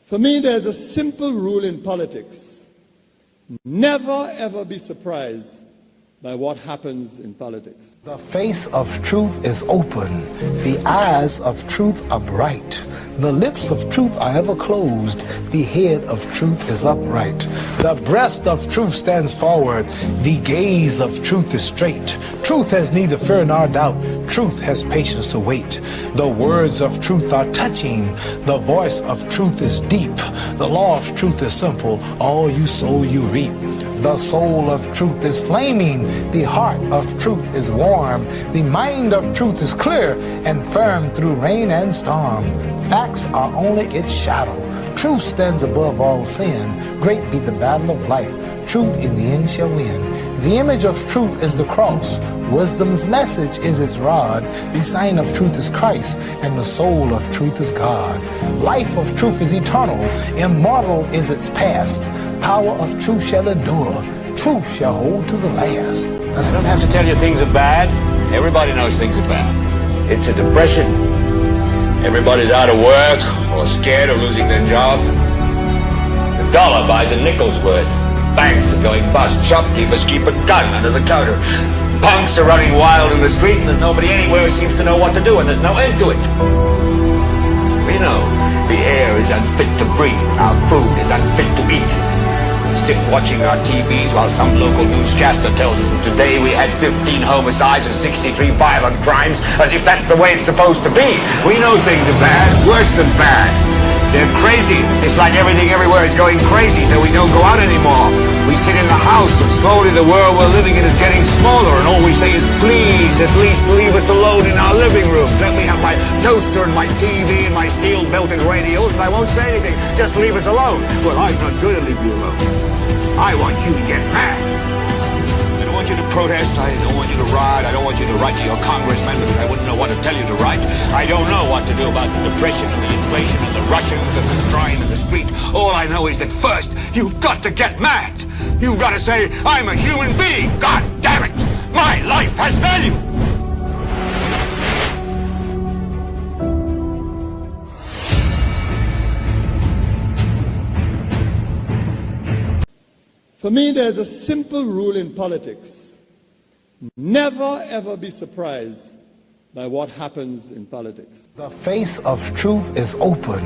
For me, there's a simple rule in politics. Never, ever be surprised by what happens in politics. The face of truth is open. The eyes of truth are bright. The lips of truth are ever closed. The head of truth is upright. The breast of truth stands forward. The gaze of truth is straight. Truth has neither fear nor doubt. Truth has patience to wait. The words of truth are touching. The voice of truth is deep. The law of truth is simple. All you sow, you reap. The soul of truth is flaming. The heart of truth is warm. The mind of truth is clear and firm through rain and storm. Facts are only its shadow. Truth stands above all sin. Great be the battle of life. Truth in the end shall win. The image of truth is the cross. Wisdom's message is its rod. The sign of truth is Christ, and the soul of truth is God. Life of truth is eternal. Immortal is its past. Power of truth shall endure. Truth shall hold to the last. I don't have to tell you things are bad. Everybody knows things are bad. It's a depression. Everybody's out of work or scared of losing their job. The dollar buys a nickel's worth. Banks are going bust. Shopkeepers keep a gun under the counter. Punks are running wild in the street, and there's nobody anywhere who seems to know what to do, and there's no end to it. We know the air is unfit to breathe. Our food is unfit to eat. We sit watching our TVs while some local newscaster tells us that today we had 15 homicides and 63 violent crimes, as if that's the way it's supposed to be. We know things are bad, worse than bad. They're crazy. It's like everything everywhere is going crazy, so we don't go out anymore. We sit in the house, and slowly the world we're living in is getting smaller, and all we say is, please, at least leave us alone in our living room. Let me have my toaster and my TV and my steel-belted radios, and I won't say anything. Just leave us alone. Well, I'm not going to leave you alone. I want you to get mad. I don't want you to protest. I don't want you to riot. I don't want you to write to your congressman because I wouldn't know what to tell you to write. I don't know what to do about the depression and the inflation and the Russians and the crying in the street. All I know is that first, you've got to get mad. You've got to say, I'm a human being. God damn it. My life has value. For me, there's a simple rule in politics. Never, ever be surprised by what happens in politics. The face of truth is open.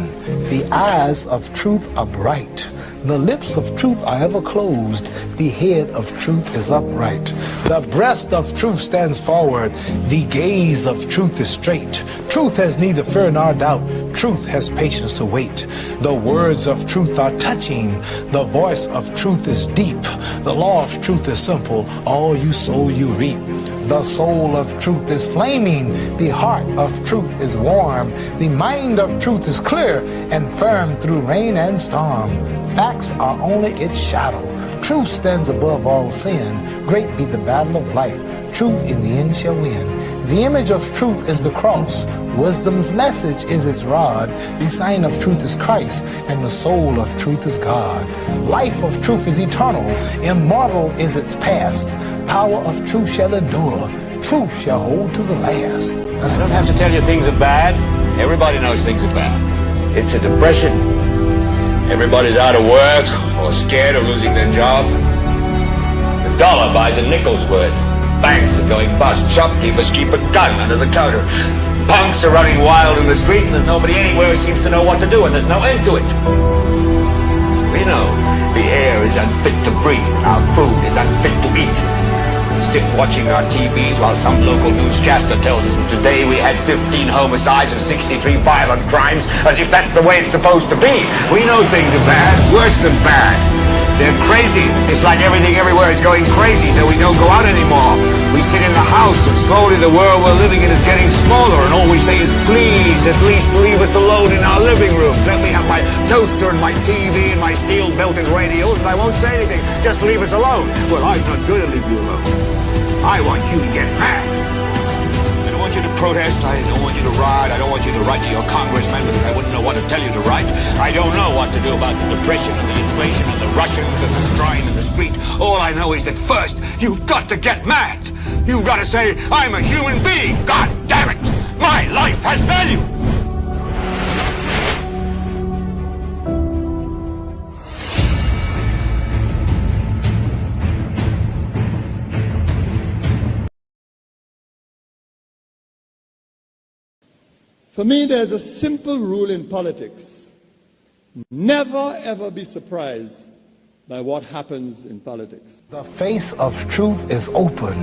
The eyes of truth are bright. The lips of truth are ever closed. The head of truth is upright. The breast of truth stands forward. The gaze of truth is straight. Truth has neither fear nor doubt. Truth has patience to wait. The words of truth are touching. The voice of truth is deep. The law of truth is simple. All you sow, you reap. The soul of truth is flaming. The heart of truth is warm. The mind of truth is clear and firm through rain and storm. Facts are only its shadow. Truth stands above all sin. Great be the battle of life. Truth in the end shall win. The image of truth is the cross. Wisdom's message is its rod. The sign of truth is Christ, and the soul of truth is God. Life of truth is eternal. Immortal is its past. Power of truth shall endure. Truth shall hold to the last. I don't have to tell you things are bad. Everybody knows things are bad. It's a depression. Everybody's out of work or scared of losing their job. The dollar buys a nickel's worth. Banks are going bust. Shopkeepers keep a gun under the counter. Punks are running wild in the street, and there's nobody anywhere who seems to know what to do, and there's no end to it. We know the air is unfit to breathe. Our food is unfit to eat. We sit watching our TVs while some local newscaster tells us that today we had 15 homicides and 63 violent crimes, as if that's the way it's supposed to be. We know things are bad, worse than bad. They're crazy. It's like everything everywhere is going crazy, so we don't go out anymore. We sit in the house, and slowly the world we're living in is getting smaller, and all we say is, please, at least leave us alone in our living room. Let me have my toaster and my TV and my steel-belted radios, and I won't say anything. Just leave us alone. Well, I'm not going to leave you alone. I want you to get mad. I don't want you to protest. I don't want you to riot. I don't want you to write to your congressman because I wouldn't know what to tell you to write. I don't know what to do about the depression and the inflation and the Russians and the crying in the street. All I know is that first, you've got to get mad. You've got to say, I'm a human being. God damn it. My life has value. For me, there's a simple rule in politics. Never ever be surprised by what happens in politics. The face of truth is open.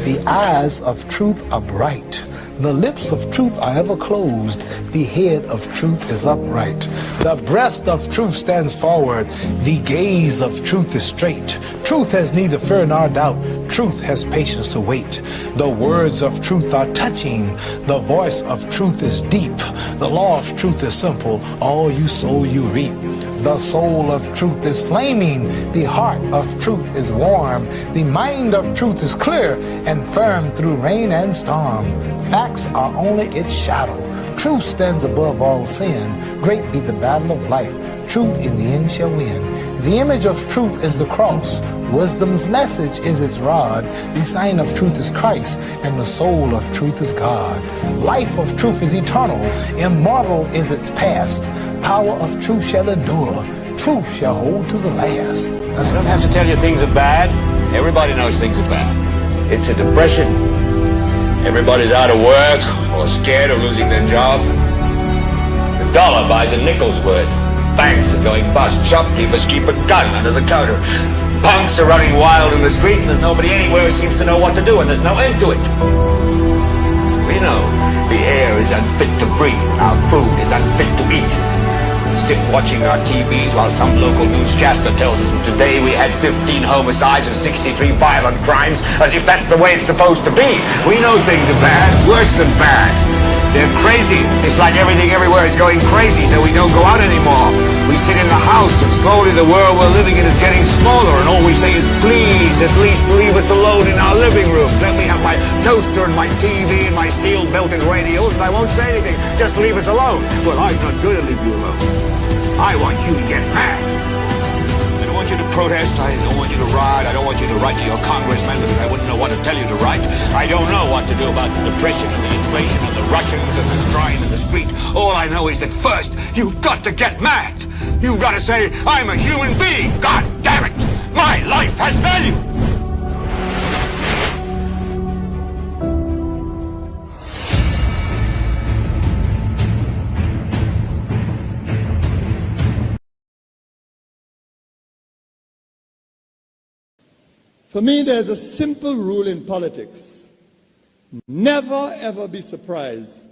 The eyes of truth are bright. The lips of truth are ever closed. The head of truth is upright. The breast of truth stands forward. The gaze of truth is straight. Truth has neither fear nor doubt. Truth has patience to wait. The words of truth are touching. The voice of truth is deep. The law of truth is simple. All you sow, you reap. The soul of truth is flaming. The heart of truth is warm. The mind of truth is clear and firm through rain and storm. Facts are only its shadow. Truth stands above all sin. Great be the battle of life. Truth in the end shall win. The image of truth is the cross. Wisdom's message is its rod. The sign of truth is Christ, and the soul of truth is God. Life of truth is eternal. Immortal is its past. Power of truth shall endure. Truth shall hold to the last. I don't have to tell you things are bad. Everybody knows things are bad. It's a depression. Everybody's out of work or scared of losing their job. The dollar buys a nickel's worth. Banks are going bust. Shopkeepers keep a gun under the counter. Punks are running wild in the street, and there's nobody anywhere who seems to know what to do, and there's no end to it. We know the air is unfit to breathe, and our food is unfit to eat. We sit watching our TVs while some local newscaster tells us that today we had 15 homicides and 63 violent crimes, as if that's the way it's supposed to be. We know things are bad, worse than bad. They're crazy. It's like everything everywhere is going crazy, so we don't go out anymore. We sit in the house, and slowly the world we're living in is getting smaller, and all we say is, please, at least leave us alone in our living room. Let me have my toaster and my TV and my steel-belted radios, and I won't say anything. Just leave us alone. Well, I'm not going to leave you alone. I want you to get mad. I don't want you to protest. I don't want you to riot. I don't want you to write to your congressman because I wouldn't know what to tell you to write. I don't know what to do about the depression and the inflation and the Russians and the crying in the street. All I know is that first, you've got to get mad. You've got to say, I'm a human being. God damn it. My life has value. For me, there's a simple rule in politics. Never ever be surprised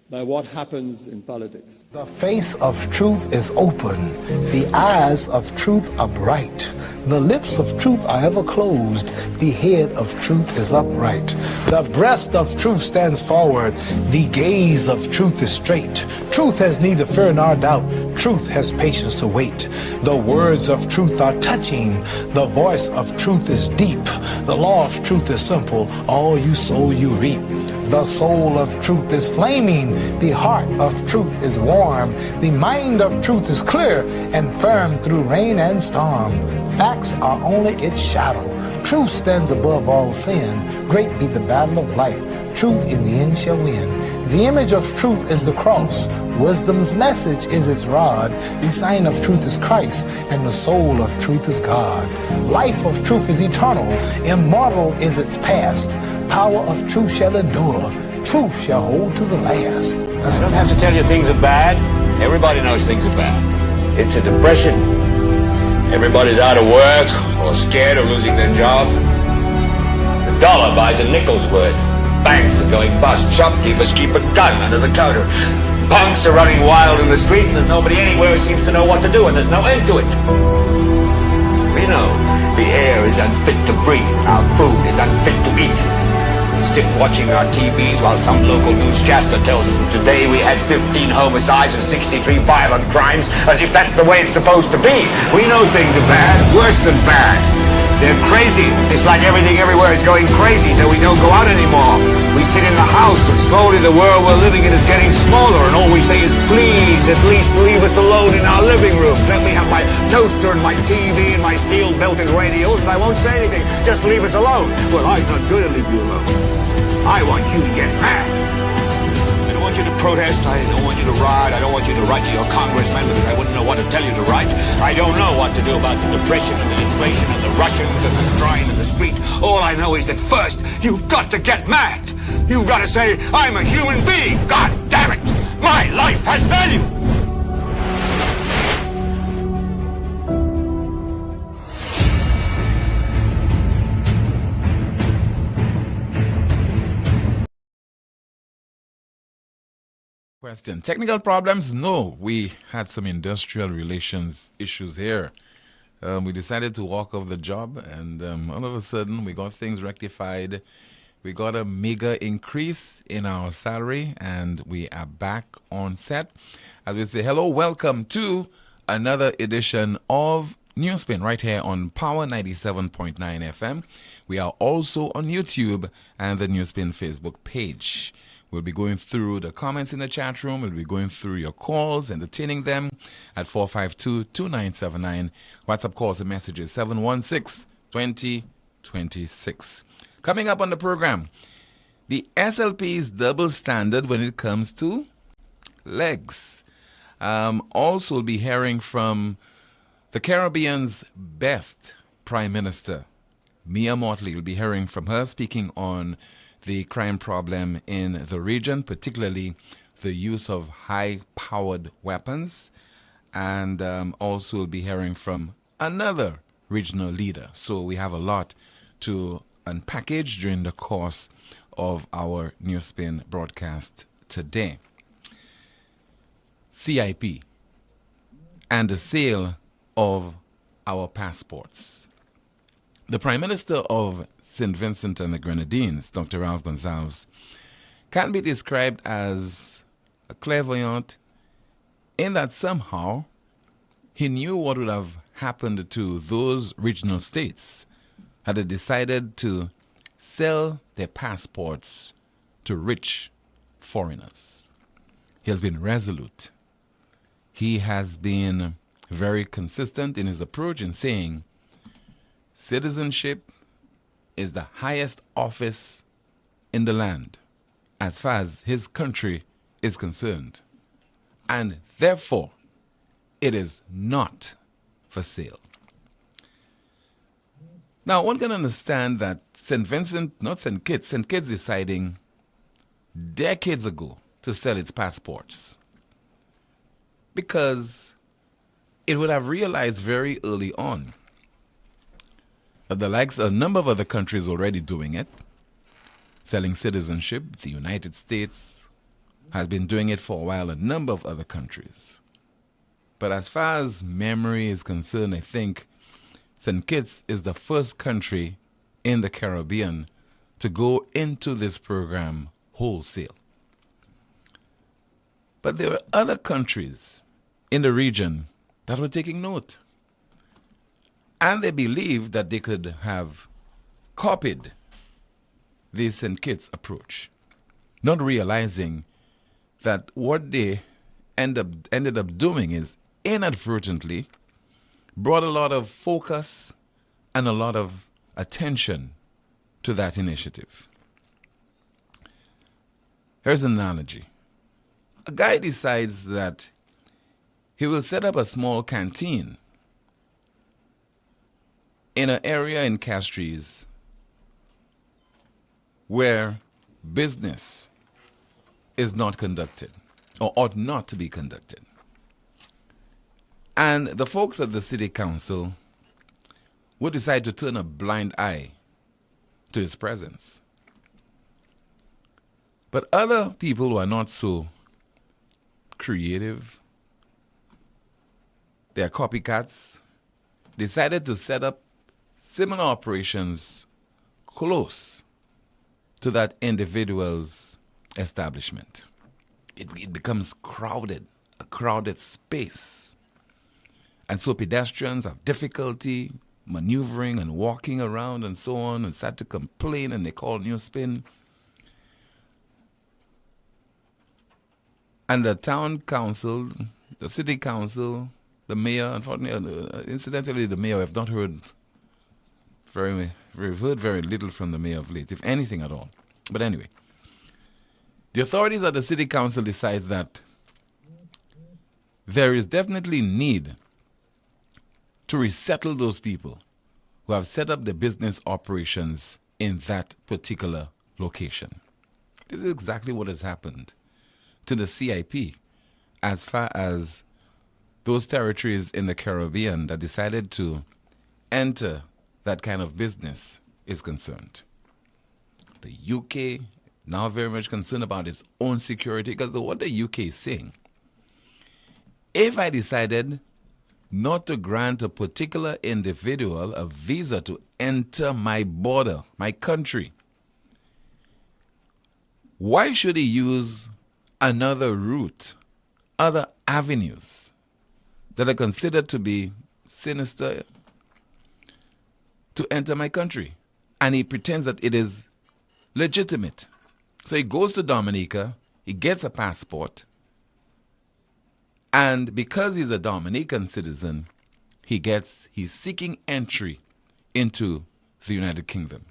by what happens in politics. The face of truth is open. The eyes of truth are bright. The lips of truth are ever closed. The head of truth is upright. The breast of truth stands forward. The gaze of truth is straight. Truth has neither fear nor doubt. Truth has patience to wait. The words of truth are touching. The voice of truth is deep. The law of truth is simple. All you sow, you reap. The soul of truth is flaming. The heart of truth is warm. The mind of truth is clear and firm through rain and storm. Facts are only its shadow. Truth stands above all sin. Great be the battle of life. Truth in the end shall win. The image of truth is the cross. Wisdom's message is its rod. The sign of truth is Christ, and the soul of truth is God. Life of truth is eternal. Immortal is its past. Power of truth shall endure. Truth shall hold to the last. I don't have to tell you things are bad. Everybody knows things are bad. It's a depression. Everybody's out of work or scared of losing their job. The dollar buys a nickel's worth. Banks are going bust. Shopkeepers keep a gun under the counter. Punks are running wild in the street, and there's nobody anywhere who seems to know what to do, and there's no end to it. We know the air is unfit to breathe, and our food is unfit to eat. We sit watching our TVs while some local newscaster tells us that today we had 15 homicides and 63 violent crimes, as if that's the way it's supposed to be. We know things are bad, worse than bad. They're crazy. It's like everything everywhere is going crazy, so we don't go out anymore. We sit in the house, and slowly the world we're living in is getting smaller, and all we say is, please, at least leave us alone in our living room. Let me have my toaster and my TV and my steel-belted radios, and I won't say anything. Just leave us alone. Well, I'm not going to leave you alone. I want you to get mad. I don't want you to protest. I don't want you to riot. I don't want you to write to your congressman because I wouldn't know what to tell you to write. I don't know what to do about the depression and the inflation and the Russians and the crying in the street. All I know is that first, you've got to get mad. You've got to say, I'm a human being. God damn it. My life has value! Question. Technical problems? No. We had some industrial relations issues here. We decided to walk off the job, and all of a sudden we got things rectified. We got a mega increase in our salary, and we are back on set. As we say, hello, welcome to another edition of NewsSpin right here on Power 97.9 FM. We are also on YouTube and the NewsSpin Facebook page. We'll be going through the comments in the chat room. We'll be going through your calls, entertaining them at 452-2979. WhatsApp calls and messages 716-2026. Coming up on the program, the SLP's double standard when it comes to legs. Also, we'll be hearing from the Caribbean's best Prime Minister, Mia Mottley. We'll be hearing from her speaking on the crime problem in the region, particularly the use of high-powered weapons. And also we'll be hearing from another regional leader. So we have a lot to unpackage during the course of our NewsSpin broadcast today. CIP and the sale of our passports. The Prime Minister of St. Vincent and the Grenadines, Dr. Ralph Gonsalves, can be described as a clairvoyant in that somehow he knew what would have happened to those regional states had they decided to sell their passports to rich foreigners. He has been resolute. He has been very consistent in his approach in saying citizenship is the highest office in the land as far as his country is concerned. And therefore, it is not for sale. Now, one can understand that St. Vincent, not St. Kitts deciding decades ago to sell its passports because it would have realized very early on that the likes of a number of other countries already doing it, selling citizenship. The United States has been doing it for a while, a number of other countries. But as far as memory is concerned, I think St. Kitts is the first country in the Caribbean to go into this program wholesale. But there are other countries in the region that were taking note. And they believed that they could have copied the St. Kitts approach, not realizing that what they ended up doing is inadvertently brought a lot of focus and a lot of attention to that initiative. Here's an analogy. A guy decides that he will set up a small canteen in an area in Castries where business is not conducted or ought not to be conducted. And the folks at the city council would decide to turn a blind eye to his presence. But other people who are not so creative, they are copycats, decided to set up similar operations close to that individual's establishment. It becomes crowded, a crowded space. And so pedestrians have difficulty maneuvering and walking around and so on, and start to complain, and they call NewsSpin. And the town council, the city council, the mayor, unfortunately, incidentally, the mayor, I've not heard very little from the mayor of late, if anything at all. But anyway, the authorities at the city council decides that there is definitely need to resettle those people who have set up their business operations in that particular location. This is exactly what has happened to the CIP as far as those territories in the Caribbean that decided to enter that kind of business is concerned. The UK now very much concerned about its own security, because what the UK is saying, if I decided not to grant a particular individual a visa to enter my border, my country, why should he use another route, other avenues that are considered to be sinister to enter my country? And he pretends that it is legitimate. So he goes to Dominica, he gets a passport, and because he's a Dominican citizen, he's seeking entry into the United Kingdom.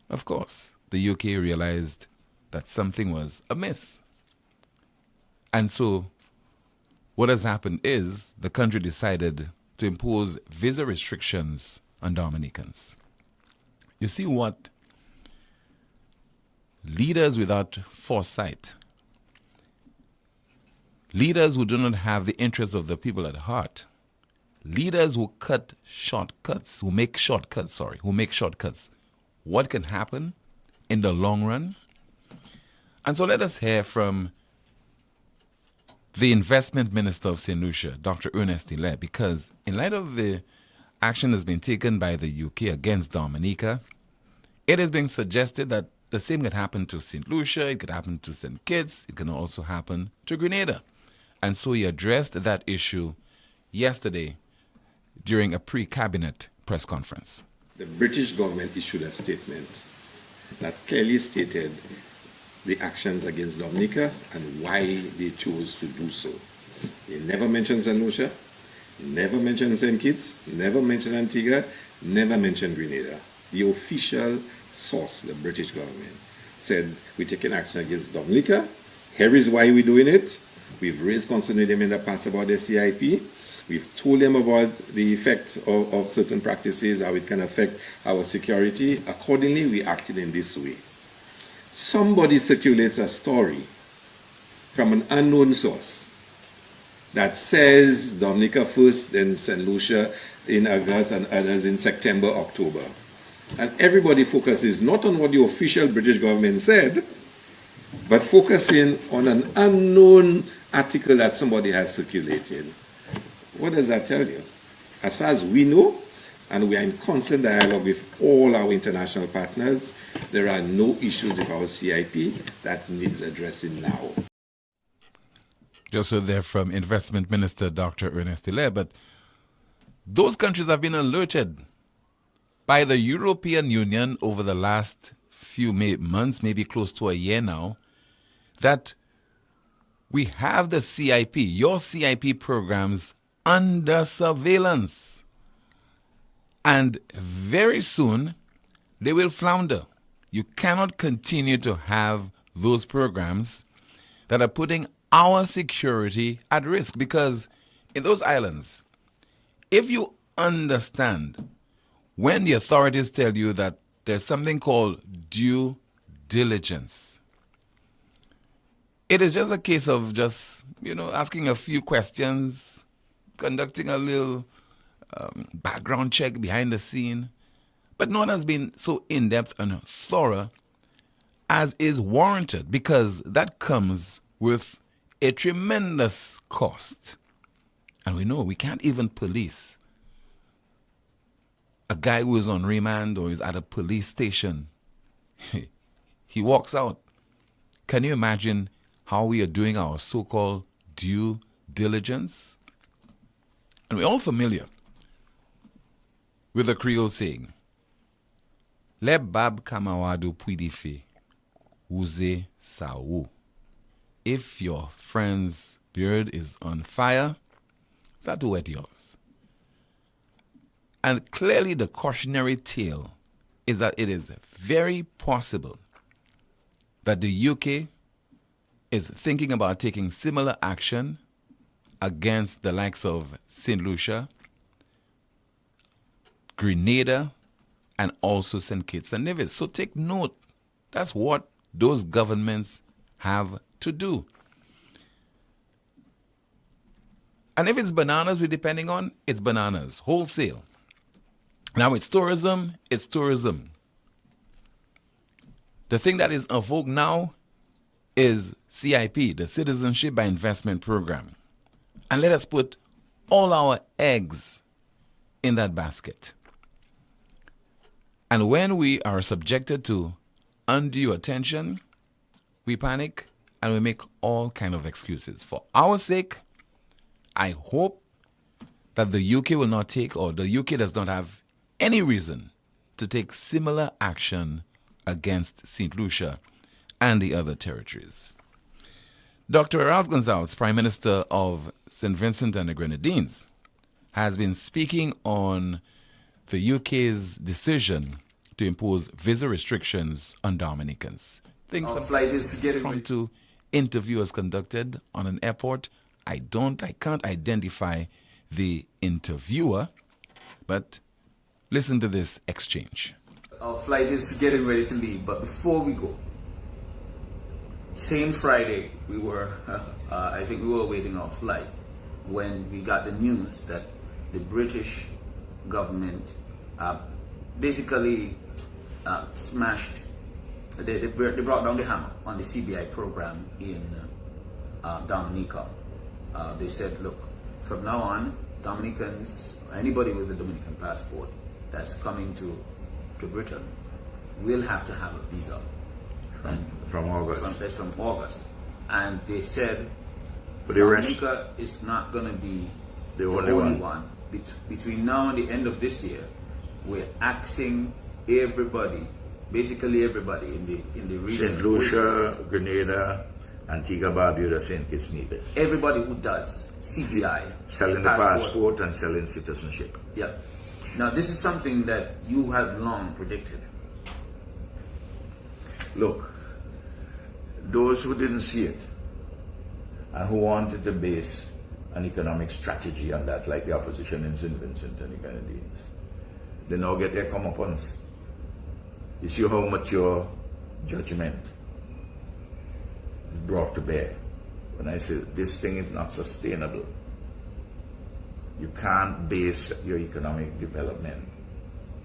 Of course, the UK realized that something was amiss. And so what has happened is the country decided to impose visa restrictions on Dominicans. You see what leaders without foresight, leaders who do not have the interests of the people at heart, leaders who make shortcuts, what can happen in the long run? And so let us hear from the Investment Minister of St. Lucia, Dr. Ernest Hilaire, because in light of the action that's been taken by the UK against Dominica, it is being suggested that the same could happen to St. Lucia, it could happen to St. Kitts, it can also happen to Grenada. And so he addressed that issue yesterday during a pre-cabinet press conference. The British government issued a statement that clearly stated the actions against Dominica and why they chose to do so. They never mentioned St. Lucia, never mentioned St. Kitts, never mentioned Antigua, never mentioned Grenada. The official source, the British government, said we're taking action against Dominica. Here is why we're doing it. We've raised concern with them in the past about the CIP. We've told them about the effect of certain practices, how it can affect our security. Accordingly, we acted in this way. Somebody circulates a story from an unknown source that says Dominica first, then St. Lucia in August, and others in September, October. And everybody focuses not on what the official British government said, but focusing on an unknown article that somebody has circulated. What does that tell you? As far as we know, and we are in constant dialogue with all our international partners, there are no issues with our CIP that needs addressing now. Just so there from Investment Minister Dr. Ernest Hilaire, but those countries have been alerted by the European Union over the last few months, maybe close to a year now, that we have the CIP, your CIP programs, under surveillance. And very soon, they will flounder. You cannot continue to have those programs that are putting our security at risk. Because in those islands, if you understand when the authorities tell you that there's something called due diligence, it is just a case of just, asking a few questions, conducting a little background check behind the scene, but no one has been so in-depth and thorough as is warranted, because that comes with a tremendous cost. And we know we can't even police a guy who is on remand or is at a police station. He walks out. Can you imagine how we are doing our so-called due diligence? And we're all familiar with the Creole saying, Le bab kamawadu puidife, uze sawu. If your friend's beard is on fire, that do it yours. And clearly the cautionary tale is that it is very possible that the UK is thinking about taking similar action against the likes of St. Lucia, Grenada, and also St. Kitts and Nevis. So take note. That's what those governments have to do. And if it's bananas we're depending on, it's bananas, wholesale. Now it's tourism, it's tourism. The thing that is en vogue now is CIP, the Citizenship by Investment Program. And let us put all our eggs in that basket. And when we are subjected to undue attention, we panic and we make all kind of excuses. For our sake, I hope that the UK will not take, or the UK does not have any reason to take similar action against St. Lucia and the other territories. Dr. Ralph Gonsalves, Prime Minister of St. Vincent and the Grenadines, has been speaking on the UK's decision to impose visa restrictions on Dominicans. Things Our flight is getting from ready. to interviews conducted on an airport. I can't identify the interviewer, but listen to this exchange. Our flight is getting ready to leave, but before we go, same Friday, we were, I think we were waiting our flight when we got the news that the British government basically smashed, they brought down the hammer on the CBI program in Dominica. They said, look, from now on, Dominicans, anybody with a Dominican passport that's coming to Britain will have to have a visa. From August. That's from August. And they said But the rest, Dominica is not going to be The the only only one. one. Between now and the end of this year, we're axing everybody, basically everybody in the region. St. Lucia, Grenada, Antigua, Barbuda, St. Kitts, Nevis. Everybody who does CGI, Selling the passport and selling citizenship. Yeah. Now this is something that you have long predicted. Look, those who didn't see it and who wanted to base an economic strategy on that, like the opposition in St. Vincent and the Grenadines, they now get their comeuppance. You see how mature judgment is brought to bear when I say this thing is not sustainable. You can't base your economic development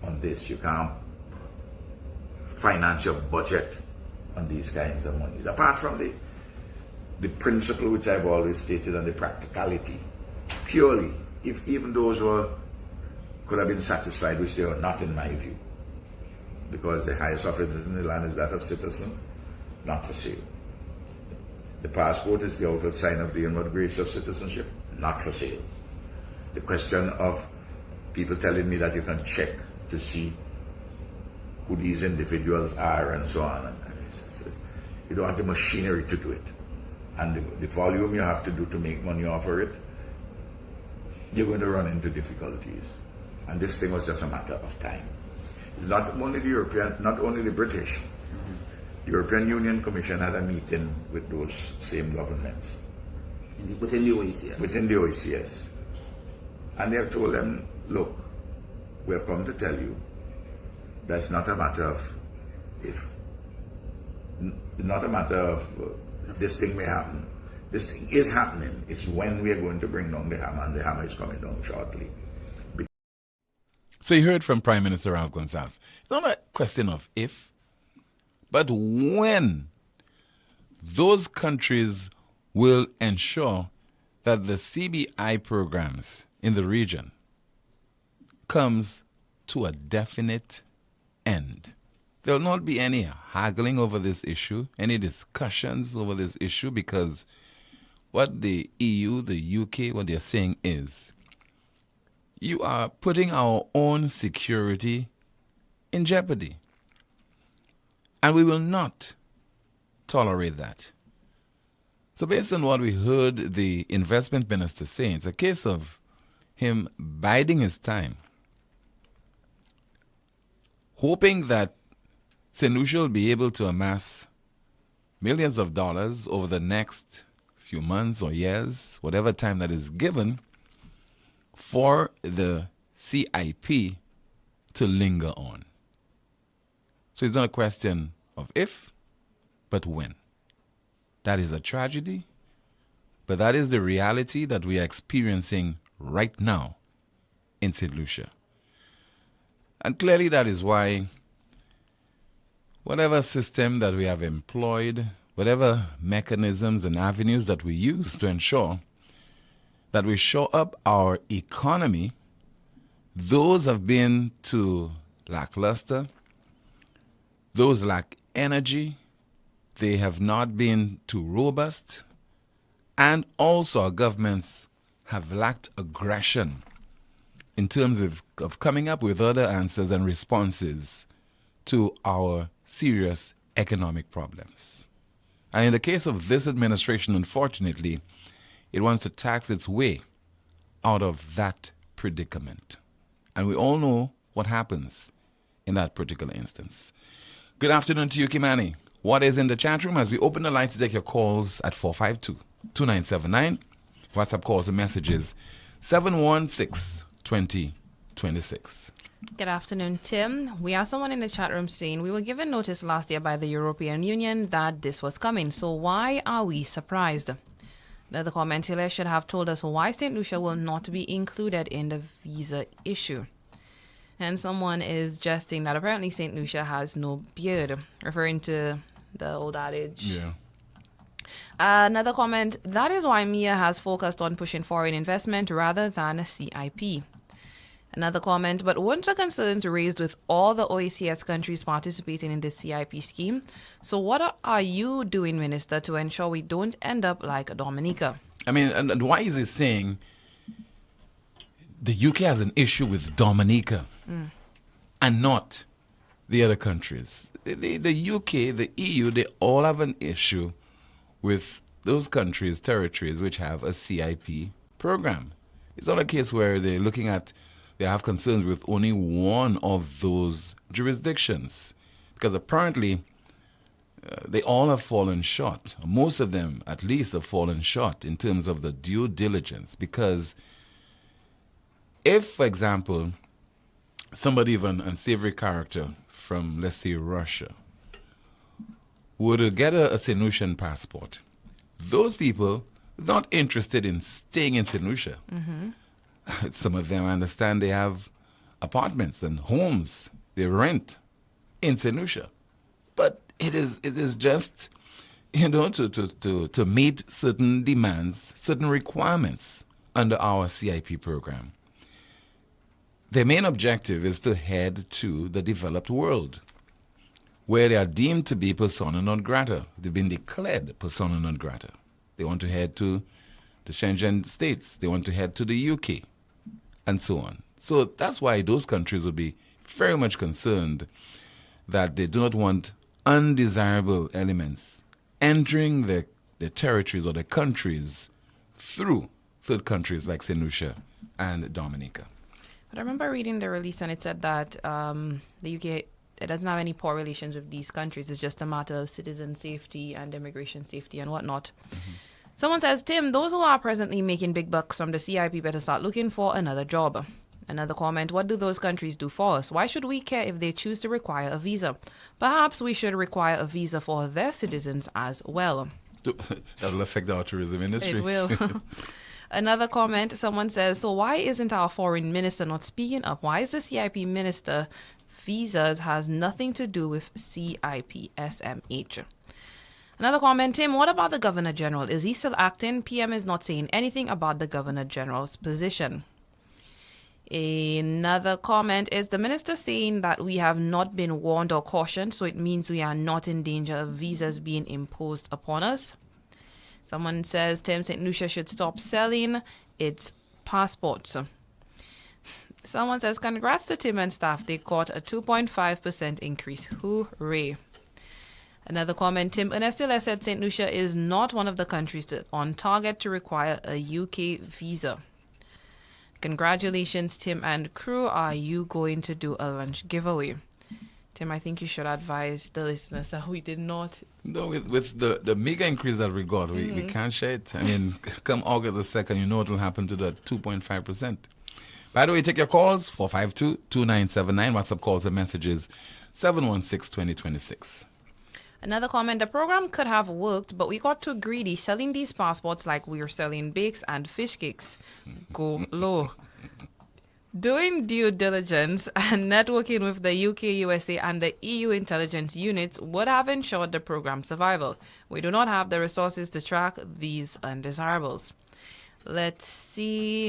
on this. You can't finance your budget on these kinds of monies. Apart from the principle which I've always stated and the practicality, purely, if even those who could have been satisfied, which they are not in my view, because the highest office in the land is that of citizen, not for sale. The passport is the outward sign of the inward grace of citizenship, not for sale. The question of people telling me that you can check to see who these individuals are and so on. And you don't have the machinery to do it. And the volume you have to do to make money off of it, you're going to run into difficulties. And this thing was just a matter of time. It's not only the European, not only the British. The European Union Commission had a meeting with those same governments. Within the OECS. Within the OECS. And they have told them, look, we have come to tell you that's not a matter of if, not a matter of this thing may happen. This thing is happening. It's when we are going to bring down the hammer, and the hammer is coming down shortly. So you heard from Prime Minister Ralph Gonsalves. It's not a question of if, but when those countries will ensure that the CBI programs in the region comes to a definite end. There will not be any haggling over this issue, any discussions over this issue, because what the EU, the UK, what they're saying is, you are putting our own security in jeopardy. And we will not tolerate that. So based on what we heard the investment minister saying, it's a case of him biding his time, hoping that St. Lucia will be able to amass millions of dollars over the next few months or years, whatever time that is given, for the CIP to linger on. So it's not a question of if, but when. That is a tragedy, but But that is the reality that we are experiencing right now in St. Lucia. And clearly that is why whatever system that we have employed, whatever mechanisms and avenues that we use to ensure that we shore up our economy, those have been too lackluster, those lack energy, they have not been too robust, and also our governments have lacked aggression in terms of coming up with other answers and responses to our serious economic problems. And in the case of this administration, unfortunately, it wants to tax its way out of that predicament. And we all know what happens in that particular instance. Good afternoon to you, Kimani. What is in the chat room as we open the line to take your calls at 452-2979. WhatsApp calls and messages 716-2026. Good afternoon, Tim. We have someone in the chat room saying we were given notice last year by the European Union that this was coming. So why are we surprised? The commentator should have told us why St. Lucia will not be included in the visa issue. And someone is jesting that apparently St. Lucia has no beard, referring to the old adage. Yeah. Another comment, that is why MIA has focused on pushing foreign investment rather than a CIP. Another comment, but weren't the concerns raised with all the OACS countries participating in this CIP scheme? So what are you doing, Minister, to ensure we don't end up like Dominica? I mean, and why is he saying the UK has an issue with Dominica and not the other countries? The UK, the EU, they all have an issue with those countries, territories, which have a CIP program. It's not a case where they have concerns with only one of those jurisdictions, because apparently they all have fallen short. Most of them, at least, have fallen short in terms of the due diligence. Because if, for example, somebody of an unsavory character from, let's say, Russia, were to get a St. Lucian passport, those people are not interested in staying in St. Lucia. Some of them, I understand, they have apartments and homes they rent in St. Lucia. But it is just, to meet certain demands, certain requirements under our CIP program. Their main objective is to head to the developed world, where they are deemed to be persona non grata. They've been declared persona non grata. They want to head to the Schengen states. They want to head to the UK, and so on. So that's why those countries will be very much concerned that they do not want undesirable elements entering their territories or their countries through third countries like St. Lucia and Dominica. But I remember reading the release and it said that the UK, it doesn't have any poor relations with these countries. It's just a matter of citizen safety and immigration safety and whatnot. Someone says, Tim, those who are presently making big bucks from the CIP better start looking for another job. Another comment, what do those countries do for us? Why should we care if they choose to require a visa? Perhaps we should require a visa for their citizens as well. That will affect our tourism industry. It will. Another comment, someone says, so why isn't our foreign minister not speaking up? Why is the CIP minister? Visas has nothing to do with CIP SMH. Another comment, Tim, what about the Governor General? Is he still acting? PM is not saying anything about the Governor General's position. Another comment is the minister saying that we have not been warned or cautioned, so it means we are not in danger of visas being imposed upon us. Someone says Tim, St. Lucia should stop selling its passports. Someone says, congrats to Tim and staff. They caught a 2.5% increase. Hooray. Another comment, Tim Ernestile said St. Lucia is not one of the countries on target to require a UK visa. Congratulations, Tim and crew. Are you going to do a lunch giveaway? Tim, I think you should advise the listeners that we did not. No, with the mega increase that we got, we can't share it. I mean, come August the 2nd, you know what will happen to the 2.5%. By the way, take your calls, 452-2979. WhatsApp calls and messages, 716-2026. Another comment, the program could have worked, but we got too greedy selling these passports like we were selling bakes and fish cakes. Go low. Doing due diligence and networking with the UK, USA, and the EU intelligence units would have ensured the program's survival. We do not have the resources to track these undesirables. Let's see.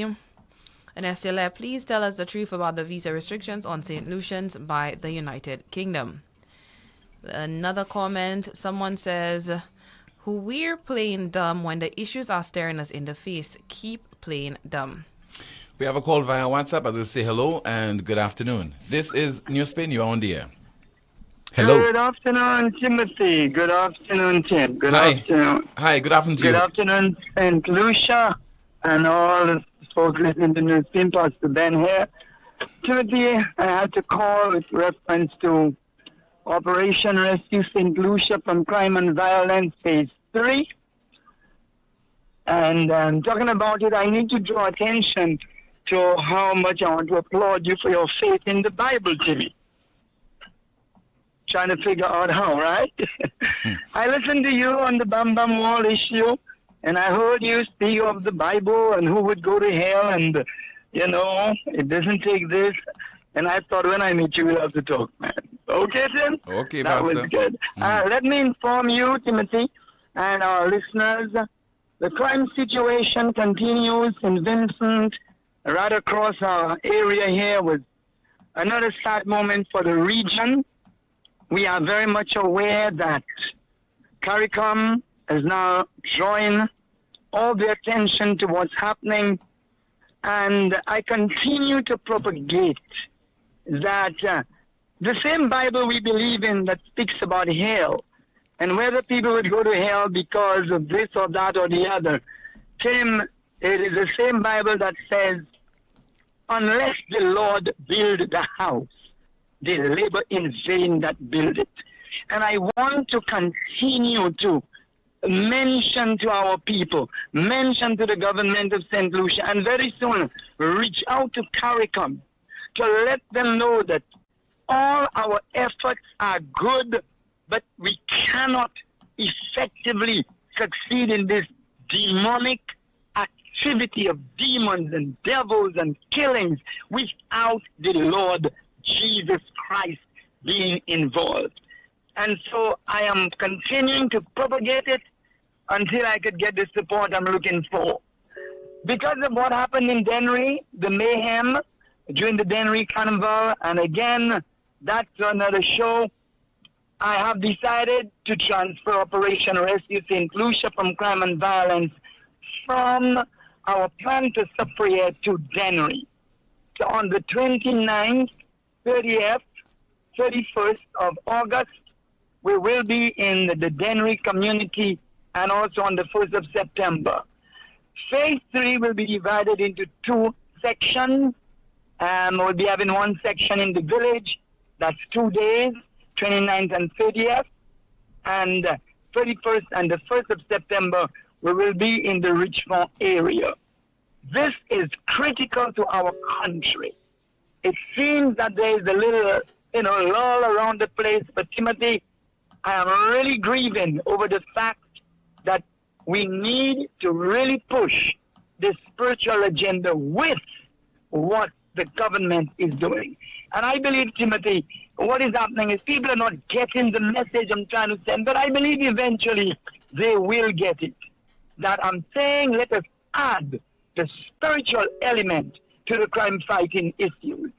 And SLF, please tell us the truth about the visa restrictions on St. Lucians by the United Kingdom. Another comment, someone says, who we're playing dumb when the issues are staring us in the face. Keep playing dumb. We have a call via WhatsApp as we say hello and good afternoon. This is NewsSpin, you're on the air. Hello. Good afternoon, Timothy. Good afternoon, Tim. Good afternoon. Hi, good afternoon to you. Good afternoon, St. Lucia, and all the folks listening to NewsSpin. Pastor Ben here. Timothy, I had to call with reference to Operation Rescue St. Lucia from Crime and Violence Phase 3. And talking about it, I need to draw attention to how much I want to applaud you for your faith in the Bible, Jimmy. Trying to figure out how, right? I listened to you on the Bam Bam Wall issue, and I heard you speak of the Bible and who would go to hell, and, you know, it doesn't take this. And I thought when I meet you, we'll have to talk, man. Okay, Tim? Okay, that Pastor. was good. Let me inform you, Timothy, and our listeners, the crime situation continues in Vincent, right across our area here, with another sad moment for the region. We are very much aware that CARICOM is now drawing all the attention to what's happening, and I continue to propagate that the same Bible we believe in that speaks about hell, and whether people would go to hell because of this or that or the other. Tim, it is the same Bible that says, unless the Lord build the house, they labor in vain that build it. And I want to continue to mention to our people, mention to the government of St. Lucia, and very soon reach out to CARICOM to let them know that all our efforts are good, but we cannot effectively succeed in this demonic activity of demons and devils and killings without the Lord Jesus Christ being involved. And so I am continuing to propagate it until I could get the support I'm looking for. Because of what happened in Dennery, the mayhem during the Dennery Carnival, and again, that's another show, I have decided to transfer Operation Rescue St. Lucia from Crime and Violence from our plan to Suffolk to Dennery. So on the 29th, 30th, 31st of August, we will be in the Dennery community, and also on the 1st of September. Phase 3 will be divided into 2 sections. We'll be having one section in the village. That's 2 days, 29th and 30th. And 31st and the 1st of September, we will be in the Richmond area. This is critical to our country. It seems that there is a little, lull around the place, but Timothy, I am really grieving over the fact that we need to really push the spiritual agenda with what the government is doing. And I believe, Timothy, what is happening is people are not getting the message I'm trying to send, but I believe eventually they will get it. That I'm saying let us add the spiritual element to the crime fighting issues.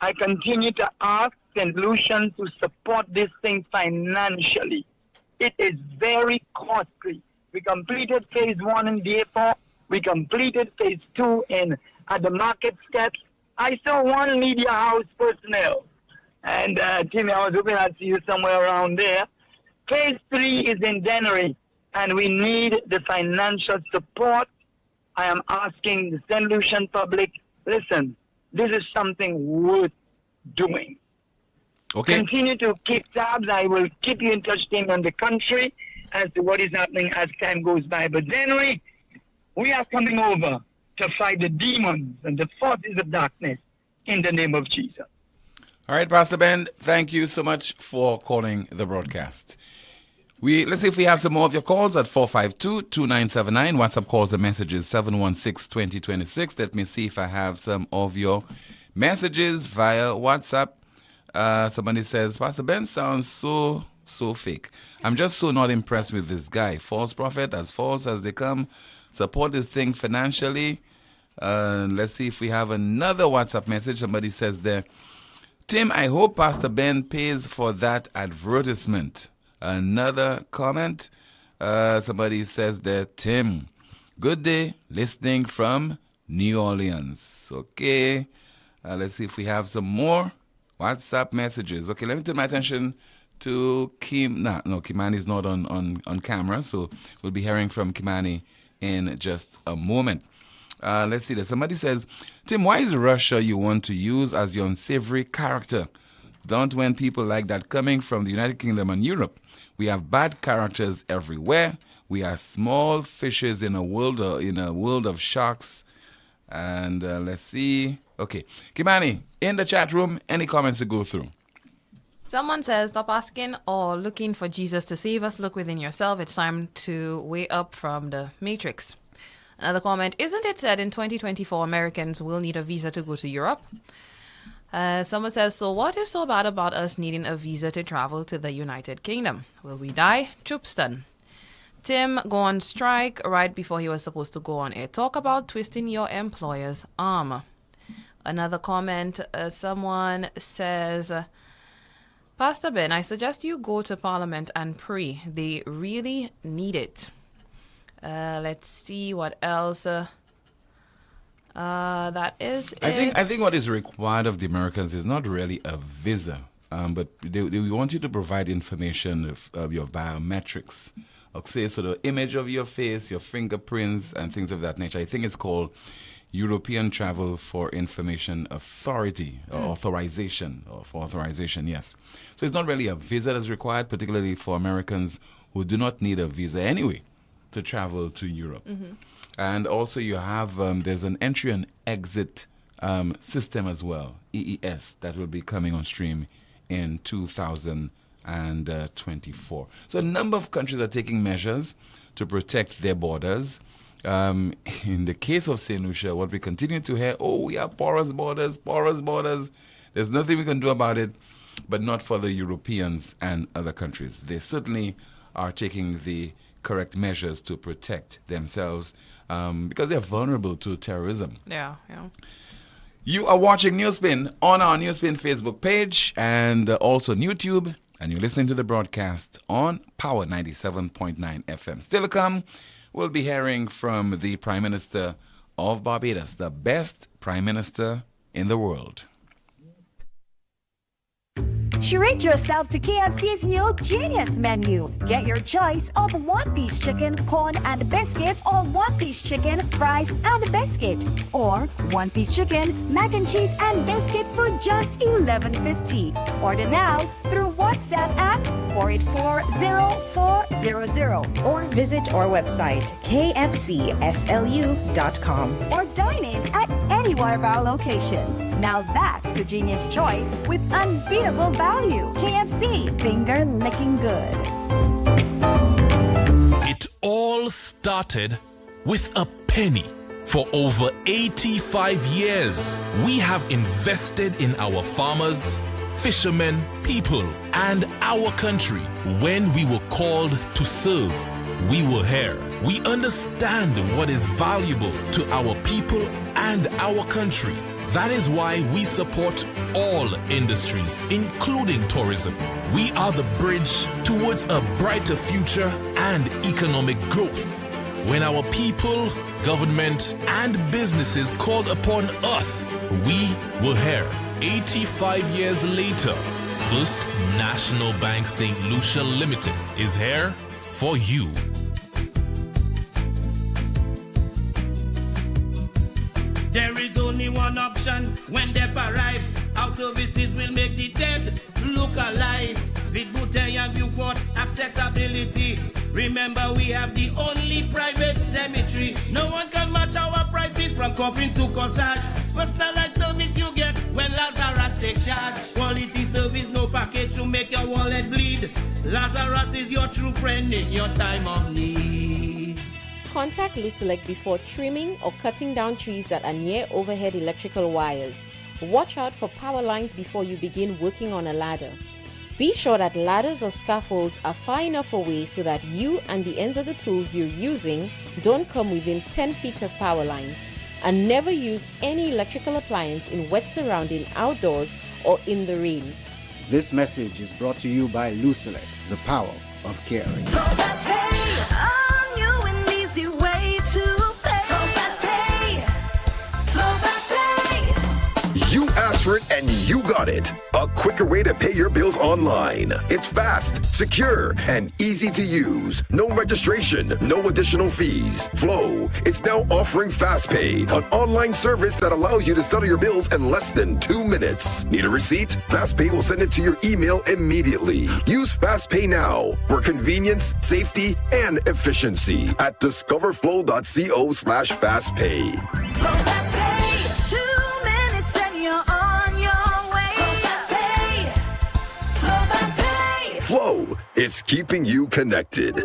I continue to ask St. Lucian to support this thing financially. It is very costly. We completed phase 1 in DA4. We completed phase 2 at the market steps. I saw one media house personnel. And Timmy, I was hoping I'd see you somewhere around there. Phase 3 is in January, and we need the financial support. I am asking the St. Lucian public, listen, this is something worth doing. Okay. Continue to keep tabs. I will keep you in touch, Tim, on the country as to what is happening as time goes by. But January, we are coming over to fight the demons and the forces of darkness in the name of Jesus. All right, Pastor Ben, thank you so much for calling the broadcast. Let's see if we have some more of your calls at 452-2979. WhatsApp calls and messages 716-2026. Let me see if I have some of your messages via WhatsApp. Somebody says, Pastor Ben sounds so fake. I'm just so not impressed with this guy. False prophet, as false as they come. Support this thing financially. Let's see if we have another WhatsApp message. Somebody says there, Tim, I hope Pastor Ben pays for that advertisement. Another comment. Somebody says there, Tim, good day, listening from New Orleans. Okay. Let's see if we have some more WhatsApp messages. Okay, let me turn my attention to Kimani is not on camera, so we'll be hearing from Kimani in just a moment. Let's see. Somebody says, Tim, why is Russia you want to use as your unsavory character? Don't want people like that coming from the United Kingdom and Europe. We have bad characters everywhere. We are small fishes in a world of sharks. And let's see. Okay, Kimani, in the chat room, any comments to go through? Someone says, stop asking or looking for Jesus to save us. Look within yourself. It's time to wake up from the matrix. Another comment, isn't it said in 2024 Americans will need a visa to go to Europe? Someone says, so what is so bad about us needing a visa to travel to the United Kingdom? Will we die? Choopston. Tim go on strike right before he was supposed to go on air. Talk about twisting your employer's arm. Another comment, someone says, Pastor Ben, I suggest you go to Parliament and pray. They really need it. Let's see what else. That is it. I think what is required of the Americans is not really a visa, but they want you to provide information of your biometrics. Okay, so the image of your face, your fingerprints, and things of that nature. I think it's called European Travel for Information Authority, or authorization, yes. So it's not really a visa that's required, particularly for Americans who do not need a visa anyway to travel to Europe. Mm-hmm. And also you have, there's an entry and exit system as well, EES, that will be coming on stream in 2024. So a number of countries are taking measures to protect their borders. In the case of St. Lucia, what we continue to hear, we have porous borders. There's nothing we can do about it, but not for the Europeans and other countries. They certainly are taking the correct measures to protect themselves because they're vulnerable to terrorism. Yeah. You are watching NewsSpin on our NewsSpin Facebook page and also YouTube, and you're listening to the broadcast on Power 97.9 FM. Still to come, we'll be hearing from the Prime Minister of Barbados, the best Prime Minister in the world. Treat yourself to KFC's new Genius menu. Get your choice of one-piece chicken, corn, and biscuit, or one-piece chicken, fries, and biscuit, or one-piece chicken, mac and cheese, and biscuit for just $11.50. Order now through WhatsApp at 484-0400 or visit our website kfcslu.com or dine in at any one of our locations. Now that's a genius choice with unbeatable value. KFC, finger licking good. It all started with a penny. For over 85 years, we have invested in our farmers, fishermen, people, and our country. When we were called to serve, we were here. We understand what is valuable to our people and our country. That is why we support all industries, including tourism. We are the bridge towards a brighter future and economic growth. When our people, government, and businesses called upon us, we were here. 85 years later, First National Bank St. Lucia Limited is here for you. There is only one option when they arrive. Our services will make the dead look alive. With Bouteille and Beaufort accessibility. Remember, we have the only private cemetery. No one can match our prices from coffins to corsage. Personalized service you get when Lazarus take charge. Quality service, no package to make your wallet bleed. Lazarus is your true friend in your time of need. Contact Lucelec before trimming or cutting down trees that are near overhead electrical wires. Watch out for power lines before you begin working on a ladder. Be sure that ladders or scaffolds are far enough away so that you and the ends of the tools you're using don't come within 10 feet of power lines. And never use any electrical appliance in wet surrounding outdoors or in the rain. This message is brought to you by Lucelec, the power of caring. You asked for it and you got it. A quicker way to pay your bills online. It's fast, secure, and easy to use. No registration, no additional fees. Flow is now offering FastPay, an online service that allows you to settle your bills in less than 2 minutes. Need a receipt? FastPay will send it to your email immediately. Use FastPay now for convenience, safety, and efficiency at discoverflow.co/fastpay. Flow is keeping you connected.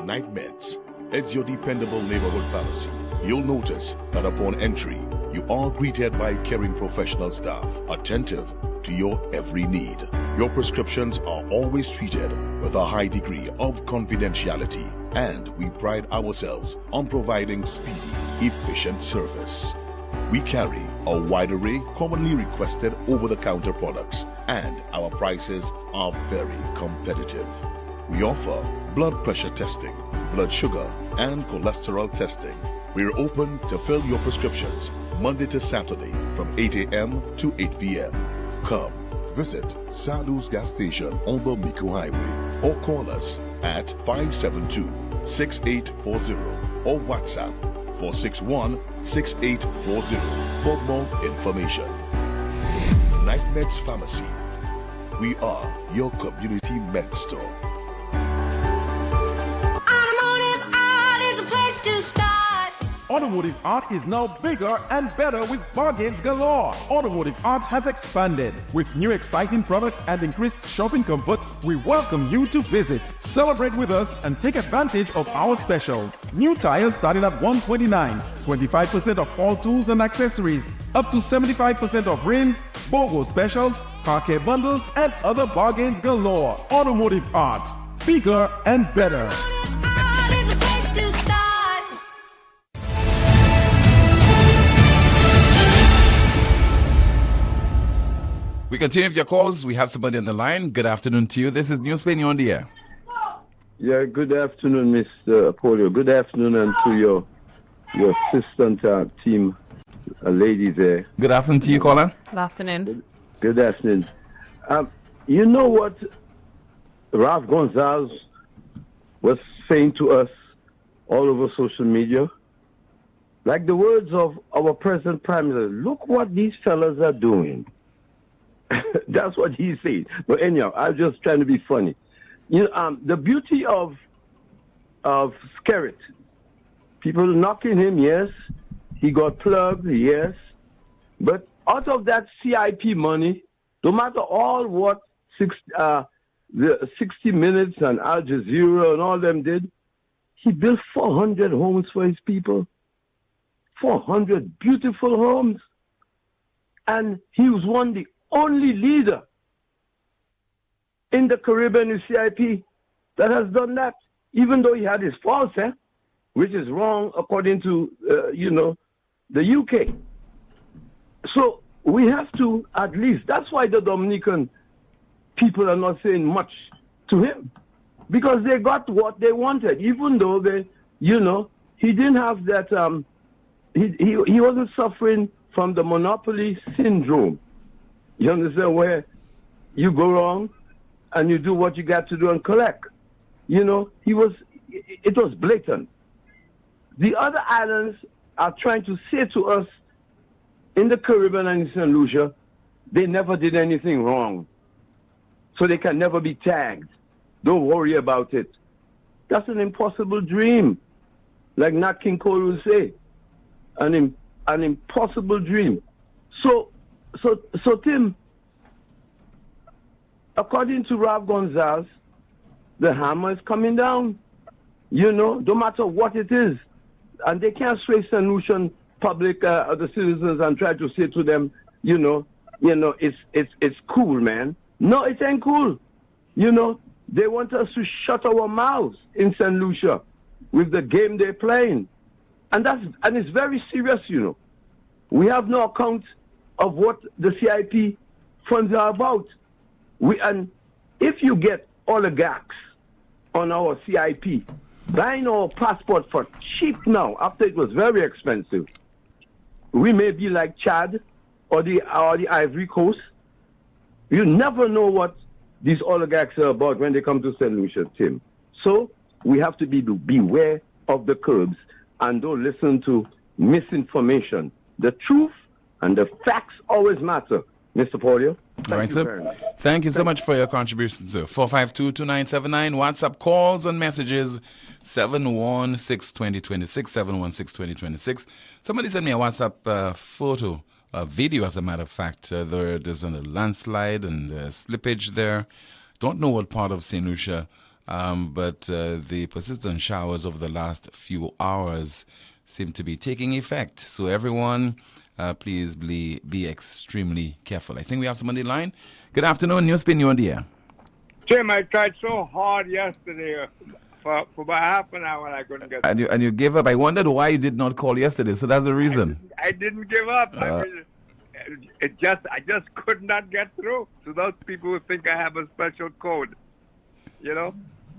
Night Meds is your dependable neighborhood pharmacy. You'll notice that upon entry, you are greeted by caring professional staff, attentive to your every need. Your prescriptions are always treated with a high degree of confidentiality, and we pride ourselves on providing speedy, efficient service. We carry a wide array commonly requested over-the-counter products, and our prices are very competitive. We offer blood pressure testing, blood sugar, and cholesterol testing. We're open to fill your prescriptions Monday to Saturday from 8 a.m. to 8 p.m. Come visit Sadhu's gas station on the Miku Highway or call us at 572-6840 or WhatsApp 461-6840 for more information. Night Meds Pharmacy. We are your community med store. Automotive art is a place to start. Automotive Art is now bigger and better with bargains galore. Automotive Art has expanded. With new exciting products and increased shopping comfort, we welcome you to visit. Celebrate with us and take advantage of our specials. New tires starting at $129, 25% off all tools and accessories, up to 75% off rims, BOGO specials, car care bundles, and other bargains galore. Automotive Art, bigger and better. We continue with your calls. We have somebody on the line. Good afternoon to you. This is NewsSpin. You're on the air. Yeah, good afternoon, Mr. Poleon. Good afternoon, and to your assistant team, lady there. Good afternoon to you, caller. Good afternoon. Good afternoon. You know what Ralph Gonzalez was saying to us all over social media? Like the words of our present Prime Minister, look what these fellas are doing. That's what he said. But anyhow, I'm just trying to be funny. You know, the beauty of Skerrit, people knocking him, yes. He got plugged, yes. But out of that CIP money, no matter all what the 60 Minutes and Al Jazeera and all them did, he built 400 homes for his people. 400 beautiful homes. And he was the only leader in the Caribbean CIP that has done that, even though he had his faults, which is wrong according to, the UK. So we have to at least, that's why the Dominican people are not saying much to him, because they got what they wanted, even though he didn't have that, he wasn't suffering from the monopoly syndrome. You understand, where you go wrong and you do what you got to do and collect. It was blatant. The other islands are trying to say to us in the Caribbean and in St. Lucia, they never did anything wrong. So they can never be tagged. Don't worry about it. That's an impossible dream. Like Nat King Cole will say. An impossible dream. So Tim, according to Rob Gonzalez, the hammer is coming down. You know, no matter what it is. And they can't sway St. Lucian public, the citizens, and try to say to them, it's cool, man. No, it ain't cool. You know, they want us to shut our mouths in St. Lucia with the game they're playing. And it's very serious, you know. We have no account of what the CIP funds are about. And if you get oligarchs on our CIP buying our passport for cheap now, after it was very expensive, we may be like Chad or the Ivory Coast. You never know what these oligarchs are about when they come to St. Lucia, Tim. So we have to beware of the curbs and don't listen to misinformation. The truth and the facts always matter, Mr. Poleon. All right, sir. Thank you so much for your contribution, sir. 452-2979, WhatsApp calls and messages, 716-2026, 716-2026. Somebody sent me a WhatsApp photo, a video, as a matter of fact. There's a landslide and slippage there. Don't know what part of St. Lucia, but the persistent showers over the last few hours seem to be taking effect. So everyone, please be extremely careful. I think we have someone on the line. Good afternoon, NewsSpin, you on the air. Tim, I tried so hard yesterday for about half an hour and I couldn't get through. And you gave up. I wondered why you did not call yesterday, so that's the reason. I didn't give up. I just could not get through. So those people who think I have a special code, you know.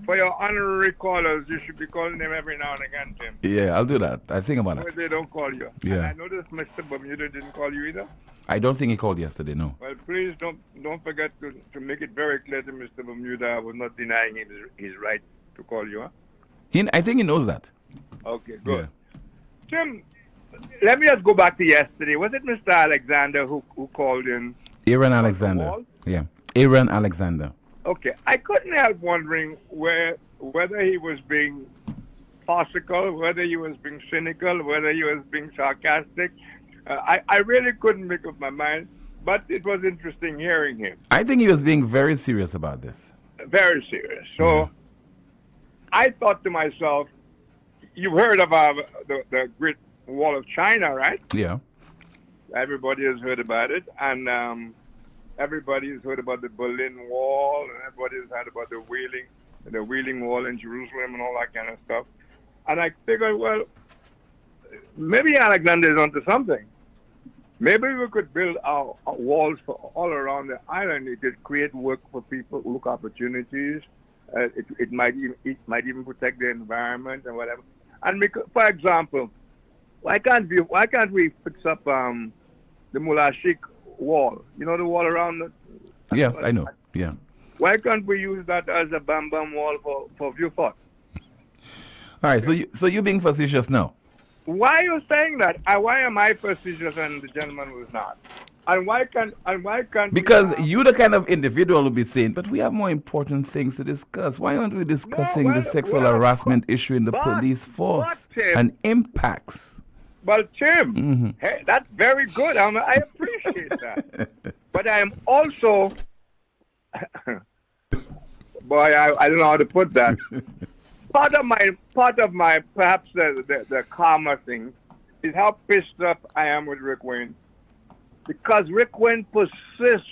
For your honorary callers, you should be calling them every now and again, Tim. Yeah, I'll do that. I think about it. They don't call you. Yeah. And I noticed Mr. Bermuda didn't call you either. I don't think he called yesterday, no. Well, please don't forget to make it very clear to Mr. Bermuda I was not denying him his right to call you, huh? I think he knows that. Okay, good. Yeah. Tim, let me just go back to yesterday. Was it Mr. Alexander who called in? Aaron Alexander. Yeah, Aaron Alexander. Okay, I couldn't help wondering whether he was being farcical, whether he was being cynical, whether he was being sarcastic. I really couldn't make up my mind, but it was interesting hearing him. I think he was being very serious about this. Very serious. So I thought to myself, you've heard of the Great Wall of China, right? Yeah. Everybody has heard about it, and everybody has heard about the Berlin Wall, and everybody has heard about the Wailing Wall in Jerusalem and all that kind of stuff. And I figured, well, maybe Alexander is onto something. Maybe we could build our walls for all around the island. It could create work for people, work opportunities. It might even protect the environment and whatever. And for example, why can't we fix up the Mullah Sheikh wall? You know, the wall around the... Yes, I know. Yeah. Why can't we use that as a bam wall for Viewport? All right, so you're being facetious now. Why are you saying that? And why am I facetious and the gentleman was not? And why can't because you're the kind of individual who be saying, but we have more important things to discuss. Why aren't we discussing the sexual harassment issue in the police force and impacts? Well, Tim, hey, that's very good. I appreciate that. But I am also, boy, I don't know how to put that. Part of my perhaps the calmer thing is how pissed off I am with Rick Wayne, because Rick Wayne persists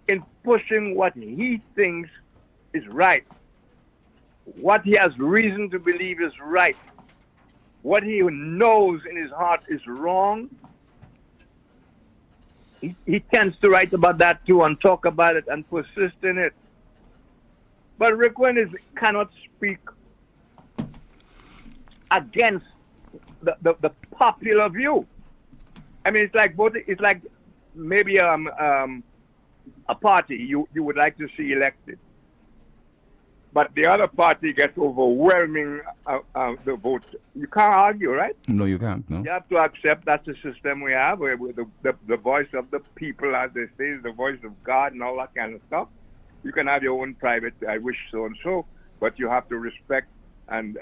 in pushing what he thinks is right, what he has reason to believe is right, what he knows in his heart is wrong. He tends to write about that too and talk about it and persist in it. But Rick Wayne cannot speak against the popular view. I mean, it's like maybe a party you would like to see elected, but the other party gets overwhelming the vote. You can't argue, right? No, you can't. No. You have to accept that's the system we have, where the voice of the people, as they say, is the voice of God and all that kind of stuff. You can have your own private, I wish so and so, but you have to respect and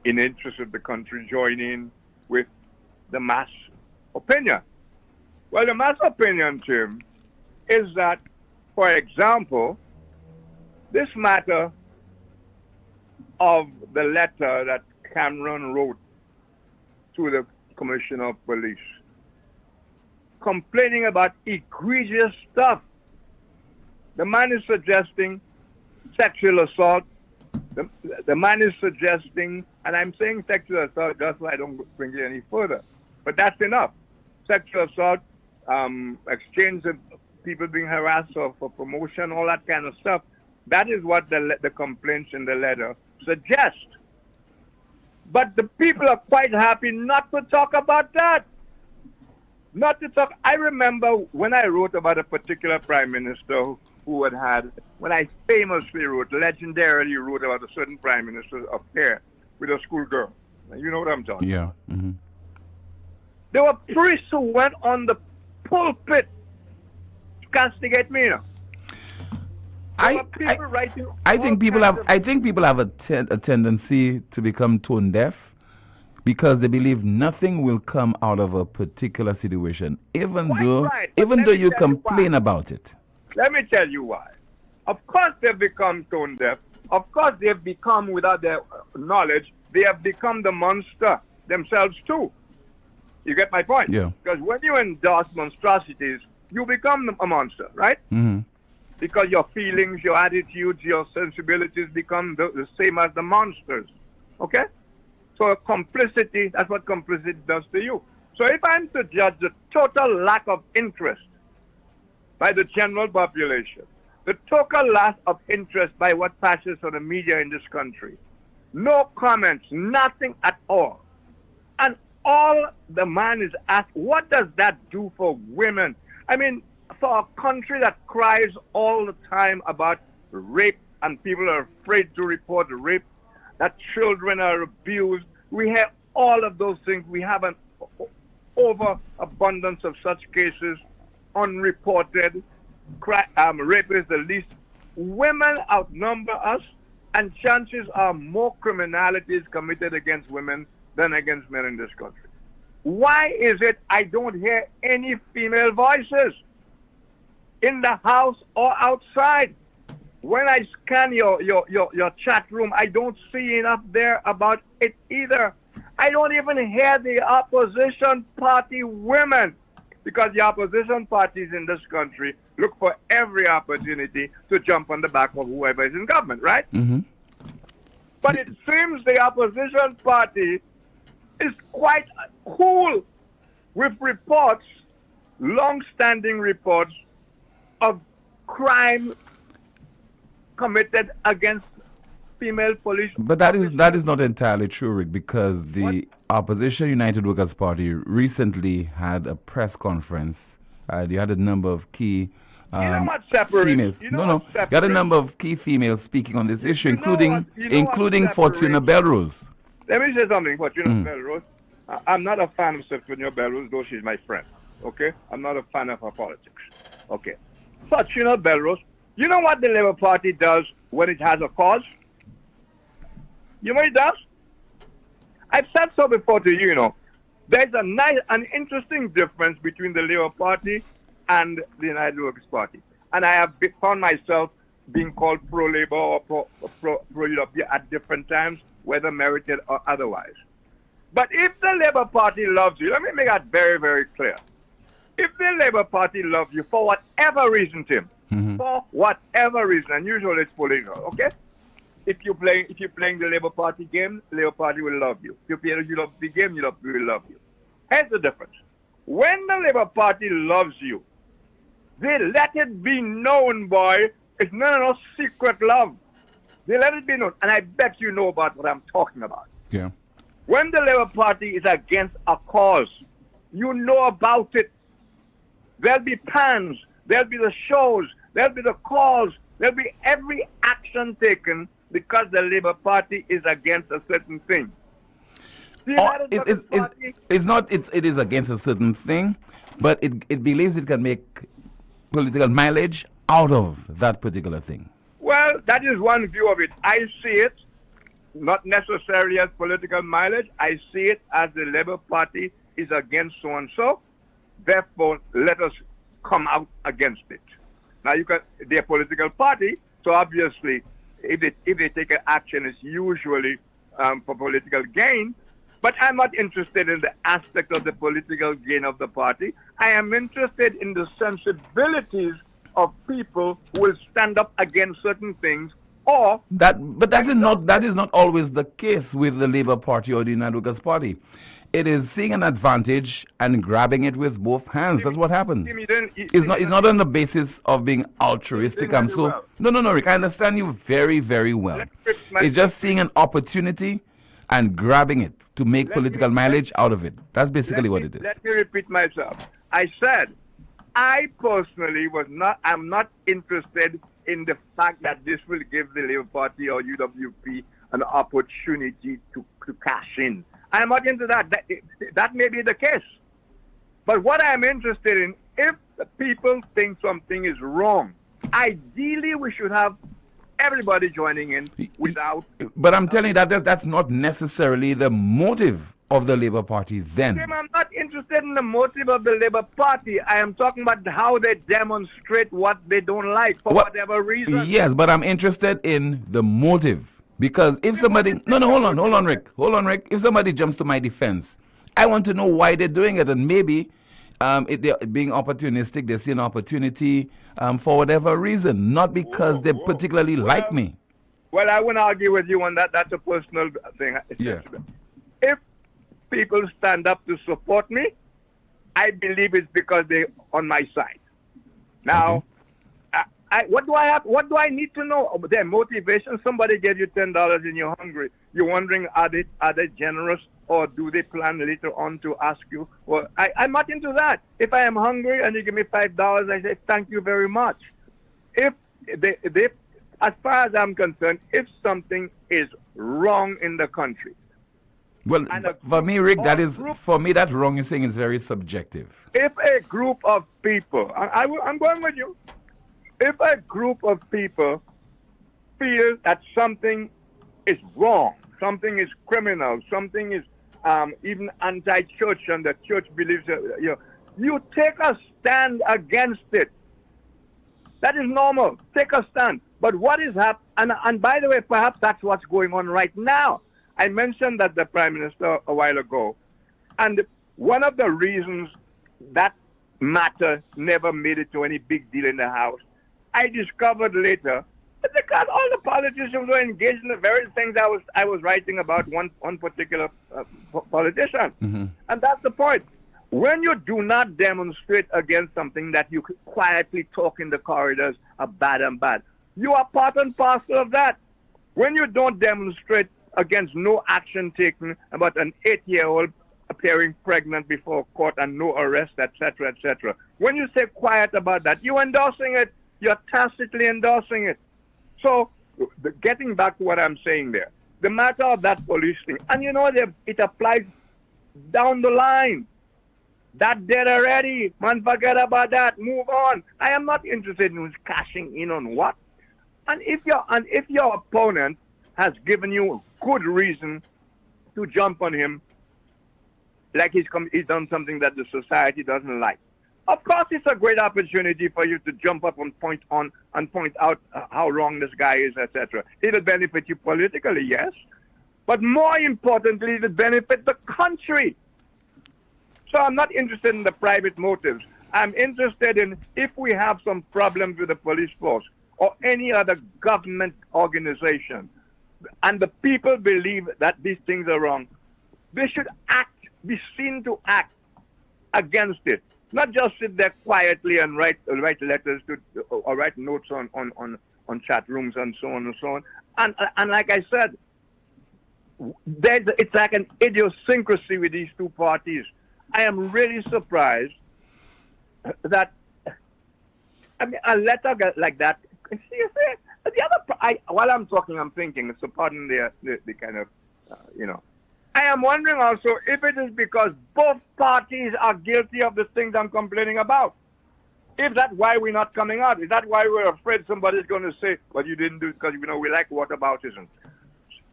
in the interest of the country, join in with the mass opinion. Well, the mass opinion, Tim, is that For example, this matter of the letter that Cameron wrote to the Commissioner of Police, complaining about egregious stuff. The man is suggesting sexual assault. The man is suggesting, and I'm saying sexual assault just so I don't bring it any further, but that's enough. Sexual assault, exchange of people being harassed for promotion, all that kind of stuff. That is what the complaints in the letter suggest. But the people are quite happy not to talk about that. Not to talk. I remember when I wrote about a particular prime minister who had, when I famously wrote, legendarily wrote about a certain prime minister's affair with a schoolgirl. You know what I'm talking about. Yeah. Mm-hmm. There were priests who went on the pulpit to castigate me. I think people have a tendency to become tone deaf because they believe nothing will come out of a particular situation, even though you complain about it. Let me tell you why. Of course they've become tone deaf. Of course they've become, without their knowledge, they have become the monster themselves too. You get my point? Yeah. Because when you endorse monstrosities, you become a monster, right? Mm-hmm. Because your feelings, your attitudes, your sensibilities become the same as the monsters. Okay? So complicity, that's what complicity does to you. So if I'm to judge the total lack of interest by the general population, the total lack of interest by what passes on the media in this country, no comments, nothing at all. And all the man is asked, what does that do for women? I mean, for a country that cries all the time about rape and people are afraid to report rape, that children are abused, we have all of those things. We have an overabundance of such cases, unreported. Rape is the least. Women outnumber us, and chances are more criminality is committed against women than against men in this country. Why is it I don't hear any female voices in the house or outside? When I scan your chat room, I don't see enough there about it either. I don't even hear the opposition party women, because the opposition parties in this country look for every opportunity to jump on the back of whoever is in government, right? Mm-hmm. But it seems the opposition party is quite cool with reports, long-standing reports of crime committed against female police. But that is not entirely true, Rick, because the Opposition United Workers Party recently had a press conference. You had a number of key females. You had a number of key females speaking on this issue, including Fortuna Belrose. Let me say something, Fortuna Belrose. I'm not a fan of Fortuna Belrose, though she's my friend. Okay, I'm not a fan of her politics. Okay, Fortuna Belrose. You know what the Labour Party does when it has a cause? You know what it does? I've said so before to you, there's an interesting difference between the Labour Party and the United Workers Party. And I have found myself being called pro-Labour or pro-Europe at different times, whether merited or otherwise. But if the Labour Party loves you, let me make that very, very clear. If the Labour Party loves you for whatever reason, Tim, for whatever reason, and usually it's political, okay? If you're playing the Labour Party game, the Labour Party will love you. If you love the game, will love you. Here's the difference. When the Labour Party loves you, they let it be known, boy. It's no secret love. They let it be known. And I bet you know about what I'm talking about. Yeah. When the Labour Party is against a cause, you know about it. There'll be pans, there'll be the shows, there'll be the calls, there'll be every action taken because the Labour Party is against a certain thing. It is against a certain thing, but it believes it can make political mileage out of that particular thing. Well, that is one view of it. I see it not necessarily as political mileage. I see it as the Labour Party is against so-and-so. Therefore, let us come out against it. Now they're a political party, so obviously, if they take an action, it's usually for political gain. But I'm not interested in the aspect of the political gain of the party. I am interested in the sensibilities of people who will stand up against certain things. That is not always the case with the Labour Party or the United Workers' Party. It is seeing an advantage and grabbing it with both hands. That's what happens. It's not on the basis of being altruistic. No, Rick. I understand you very, very well. It's just seeing an opportunity and grabbing it to make political mileage out of it. That's basically what it is. Let me repeat myself. I said, I personally I'm not interested in the fact that this will give the Labour Party or UWP an opportunity to cash in. I'm not into that. That may be the case. But what I'm interested in, if the people think something is wrong, ideally we should have everybody joining in without... But I'm telling you that's not necessarily the motive of the Labour Party then. I'm not interested in the motive of the Labour Party. I am talking about how they demonstrate what they don't like for whatever reason. Yes, but I'm interested in the motive. Because if somebody... No, hold on, Rick. If somebody jumps to my defense, I want to know why they're doing it. And maybe they're being opportunistic. They see an opportunity for whatever reason. Not because they particularly like me. Well, I won't argue with you on that. That's a personal thing. Yeah. If people stand up to support me, I believe it's because they're on my side. Now... What do I need to know? Their motivation. Somebody gave you $10 and you're hungry. You're wondering, are they generous, or do they plan later on to ask you? Well, I'm not into that. If I am hungry and you give me $5, I say thank you very much. If they, as far as I'm concerned, if something is wrong in the country. Well, for me, Rick, that wrong you're saying is very subjective. If a group of people, I'm going with you. If a group of people feel that something is wrong, something is criminal, something is even anti-church, and the church believes, you take a stand against it. That is normal. Take a stand. But what is happening, and by the way, perhaps that's what's going on right now. I mentioned that the Prime Minister a while ago, and one of the reasons that matter never made it to any big deal in the House, I discovered later that all the politicians were engaged in the very things I was writing about one particular politician. Mm-hmm. And that's the point. When you do not demonstrate against something that you quietly talk in the corridors are bad and bad, you are part and parcel of that. When you don't demonstrate against no action taken about an 8-year-old appearing pregnant before court and no arrest, etc., etc., when you stay quiet about that, you're endorsing it. You're tacitly endorsing it. So, getting back to what I'm saying there, the matter of that police thing, and it applies down the line. That dead already. Man, forget about that. Move on. I am not interested in who's cashing in on what. And if your opponent has given you good reason to jump on him, like he's done something that the society doesn't like, of course, it's a great opportunity for you to jump up and point out how wrong this guy is, etc. It'll benefit you politically, yes, but more importantly, it'll benefit the country. So I'm not interested in the private motives. I'm interested in if we have some problems with the police force or any other government organization, and the people believe that these things are wrong, they should be seen to act against it. Not just sit there quietly and write letters or write notes on chat rooms and so on and so on. And like I said, it's like an idiosyncrasy with these two parties. I am really surprised that a letter like that. See, the other. While I'm talking, I'm thinking. So pardon the kind of I am wondering also if it is because both parties are guilty of the things I'm complaining about. Is that why we're not coming out? Is that why we're afraid somebody's going to say, well, you didn't do it because, we like whataboutism?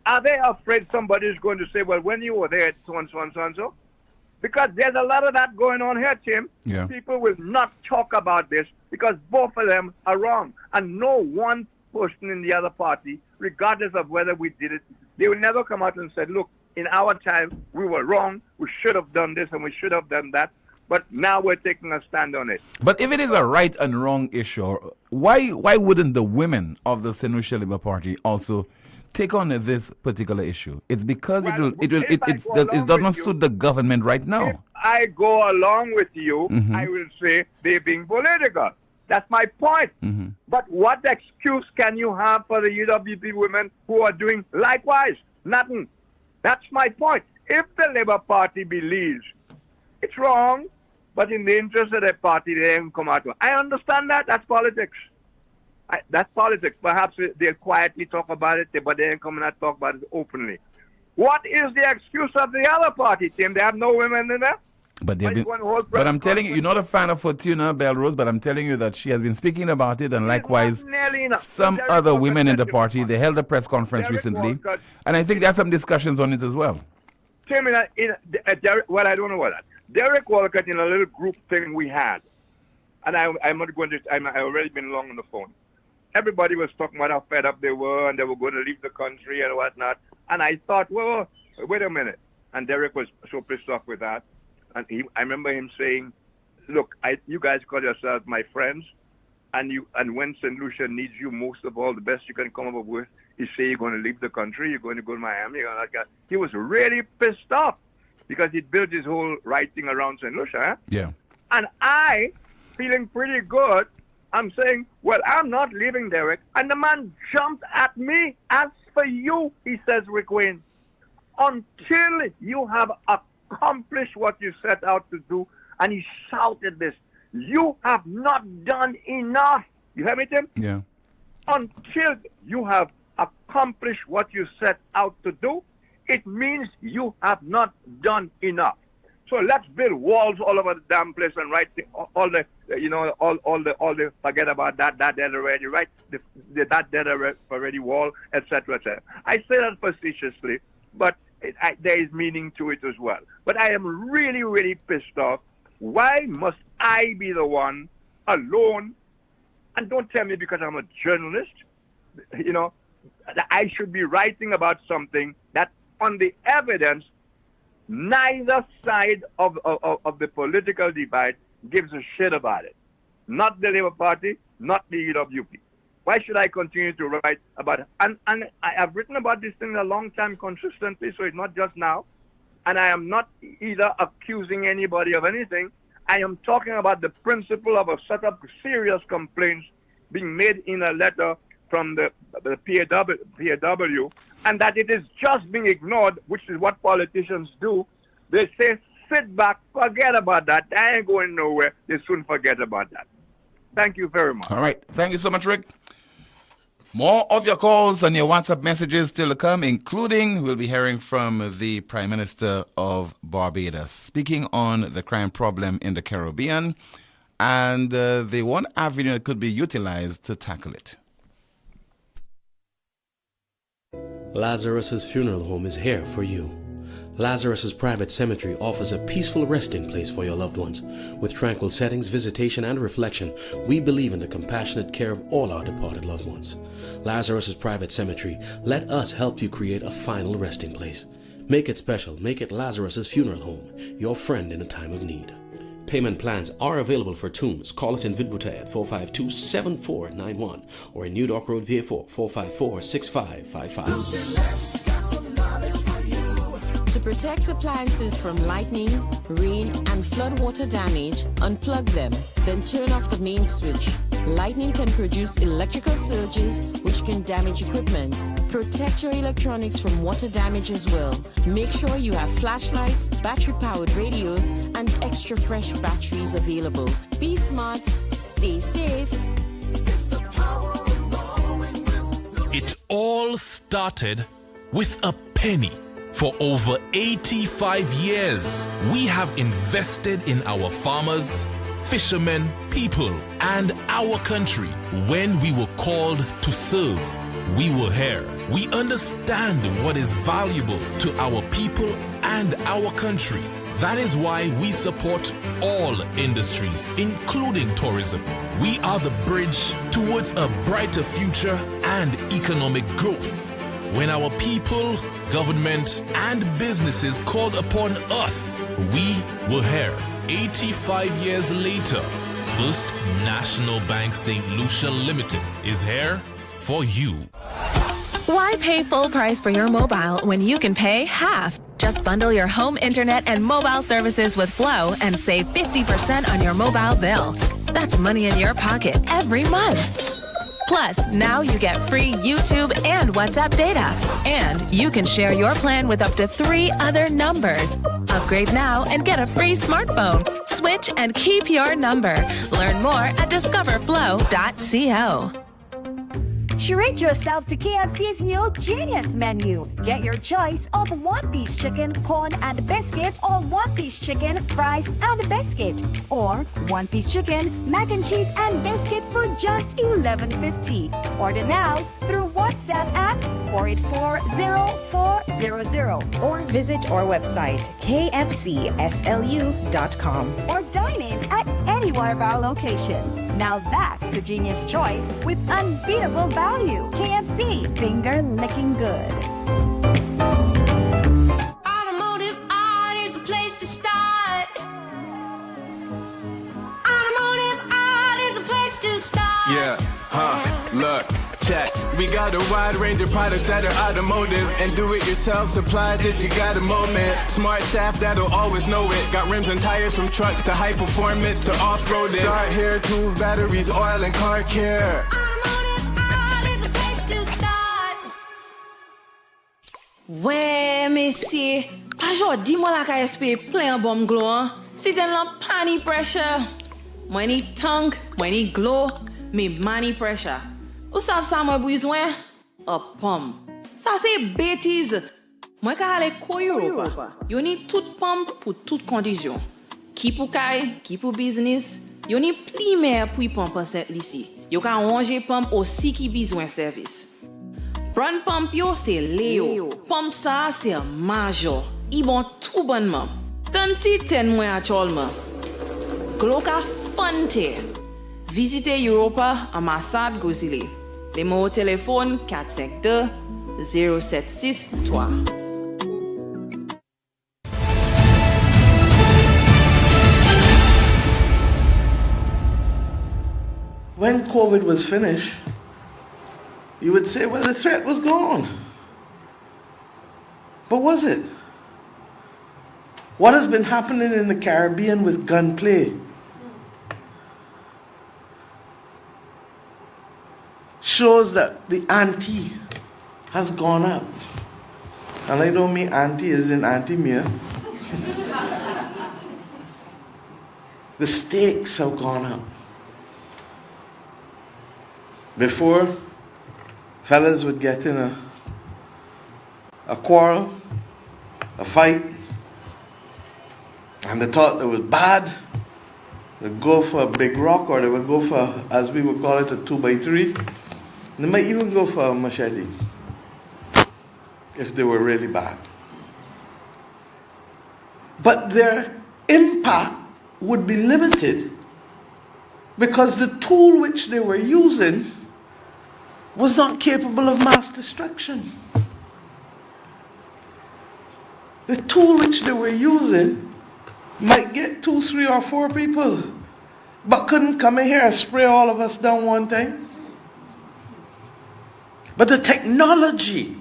Are they afraid somebody's going to say, well, when you were there, so and so and so and so? Because there's a lot of that going on here, Tim. Yeah. People will not talk about this because both of them are wrong. And no one person in the other party, regardless of whether we did it, they will never come out and say, look, in our time, we were wrong. We should have done this and we should have done that. But now we're taking a stand on it. But if it is a right and wrong issue, why wouldn't the women of the St. Lucia Labour Party also take on this particular issue? It's because it does not suit the government right now. If I go along with you, Mhm. I will say they're being political. That's my point. Mm-hmm. But what excuse can you have for the UWP women who are doing likewise? Nothing. That's my point. If the Labour Party believes it's wrong, but in the interest of their party, they don't come out. I understand that. That's politics. That's politics. Perhaps they'll quietly talk about it, but they ain't coming out and talk about it openly. What is the excuse of the other party, Tim? They have no women in there? But I'm telling you, you're not a fan of Fortuna Belrose, but I'm telling you that she has been speaking about it, and likewise, some other women in the party, they held a press conference recently, and I think there are some discussions on it as well. Tim, well, I don't know what that. Derek Walcott in a little group thing we had, and I'm not going to, I've already been long on the phone. Everybody was talking about how fed up they were, and they were going to leave the country and whatnot. And I thought, well, wait a minute. And Derek was so pissed off with that. And I remember him saying, look, you guys call yourselves my friends, and when St. Lucia needs you most of all, the best you can come up with is say you're going to leave the country, you're going to go to Miami. He was really pissed off because he built his whole writing around St. Lucia. Huh? Yeah. And I, feeling pretty good, I'm saying, well, I'm not leaving, Derek. And the man jumped at me. As for you, he says, Rick Wayne, until you have accomplished what you set out to do, and he shouted this, you have not done enough. You hear me, Tim? Yeah. Until you have accomplished what you set out to do, it means you have not done enough. So let's build walls all over the damn place and write all the forget about that dead already, right? That dead already wall, etc., etc. I say that facetiously, but there is meaning to it as well. But I am really, really pissed off. Why must I be the one alone? And don't tell me because I'm a journalist, that I should be writing about something that on the evidence, neither side of the political divide gives a shit about it. Not the Labour Party, not the UWP. Why should I continue to write about it? And I have written about this thing a long time consistently, so it's not just now. And I am not either accusing anybody of anything. I am talking about the principle of a set of serious complaints being made in a letter from the PAW, and that it is just being ignored, which is what politicians do. They say, sit back, forget about that. I ain't going nowhere. They soon forget about that. Thank you very much. All right. Thank you so much, Rick. More of your calls and your WhatsApp messages still to come, including we'll be hearing from the Prime Minister of Barbados, speaking on the crime problem in the Caribbean and the one avenue that could be utilized to tackle it. Lazarus's Funeral Home is here for you. Lazarus's Private Cemetery offers a peaceful resting place for your loved ones. With tranquil settings, visitation, and reflection, we believe in the compassionate care of all our departed loved ones. Lazarus's Private Cemetery, let us help you create a final resting place. Make it special. Make it Lazarus's Funeral Home, your friend in a time of need. Payment plans are available for tombs. Call us in Vidbuta at 452-7491 or in New Dock Road, VA4, 454-6555. To protect appliances from lightning, rain, and floodwater damage, unplug them, then turn off the main switch. Lightning can produce electrical surges which can damage equipment. Protect your electronics from water damage as well. Make sure you have flashlights, battery-powered radios, and extra fresh batteries available. Be smart, stay safe. It all started with a penny. For over 85 years, we have invested in our farmers, fishermen, people, and our country. When we were called to serve, we were here. We understand what is valuable to our people and our country. That is why we support all industries, including tourism. We are the bridge towards a brighter future and economic growth. When our people, government, and businesses called upon us, we were here. 85 years later, First National Bank St. Lucia Limited is here for you. Why pay full price for your mobile when you can pay half? Just bundle your home internet and mobile services with Glow and save 50% on your mobile bill. That's money in your pocket every month. Plus, now you get free YouTube and WhatsApp data. And you can share your plan with up to 3 other numbers. Upgrade now and get a free smartphone. Switch and keep your number. Learn more at discoverflow.co. Treat yourself to KFC's new Genius Menu. Get your choice of one-piece chicken, corn, and biscuit, or one-piece chicken, fries, and biscuit, or one-piece chicken, mac and cheese, and biscuit for just $11.50. Order now through WhatsApp at 484-0400. Or visit our website, kfcslu.com. Or dine in at any one of our locations. Now that's a genius choice with unbeatable value. KFC, finger licking good. Automotive art is a place to start. Automotive art is a place to start. Yeah, look, check. We got a wide range of products that are automotive and do-it-yourself supplies if you got a moment. Smart staff that'll always know it. Got rims and tires from trucks to high performance to off-road. Start here, tools, batteries, oil, and car care. Ouais, messie, pas jodi moi la ka espé plein bon glow hein. Si ten la pani pressure. Moi ni tank, moi ni glow, me money pressure. Ou sav sa moi besoin? A pump. Ça c'est bêtise. Moi ka aller ko Europa. Yo ni tout pump pour toute condition. Qui pour kay, qui pour business. Yo ni pli mer pour pump set ici. Yo ka ranger pump aussi qui besoin service. Brand pump yo c'est Léo. Pump ça c'est major. I bon tout bonnement. Tant si ten moins actuellement. Gloka Fonte. Visitez Europa ambassade Gozile. Les mots au téléphone 452 0763. When COVID was finished, you would say, well, the threat was gone. But was it? What has been happening in the Caribbean with gunplay shows that the ante has gone up. And I don't mean ante as in Auntie Mia. The stakes have gone up. Before, fellas would get in a quarrel, a fight, and they thought it was bad. They'd go for a big rock, or they would go for, as we would call it, a 2x3. They might even go for a machete if they were really bad. But their impact would be limited because the tool which they were using was not capable of mass destruction. The tool which they were using might get 2, 3, or 4 people, but couldn't come in here and spray all of us down one time. But the technology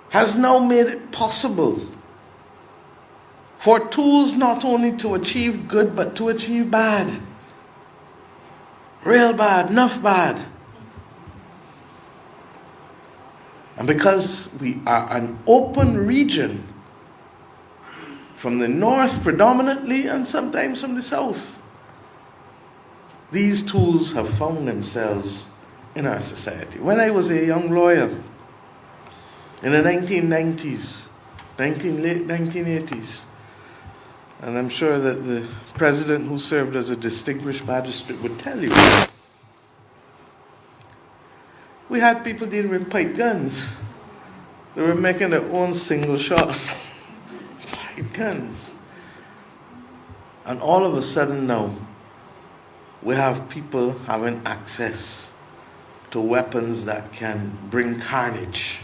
has now made it possible for tools not only to achieve good, but to achieve bad. Real bad, enough bad. And because we are an open region, from the north predominantly and sometimes from the south, these tools have found themselves in our society. When I was a young lawyer in the 1990s, late 1980s, and I'm sure that the president who served as a distinguished magistrate would tell you, we had people dealing with pipe guns. They were making their own single shot guns. And all of a sudden now, we have people having access to weapons that can bring carnage.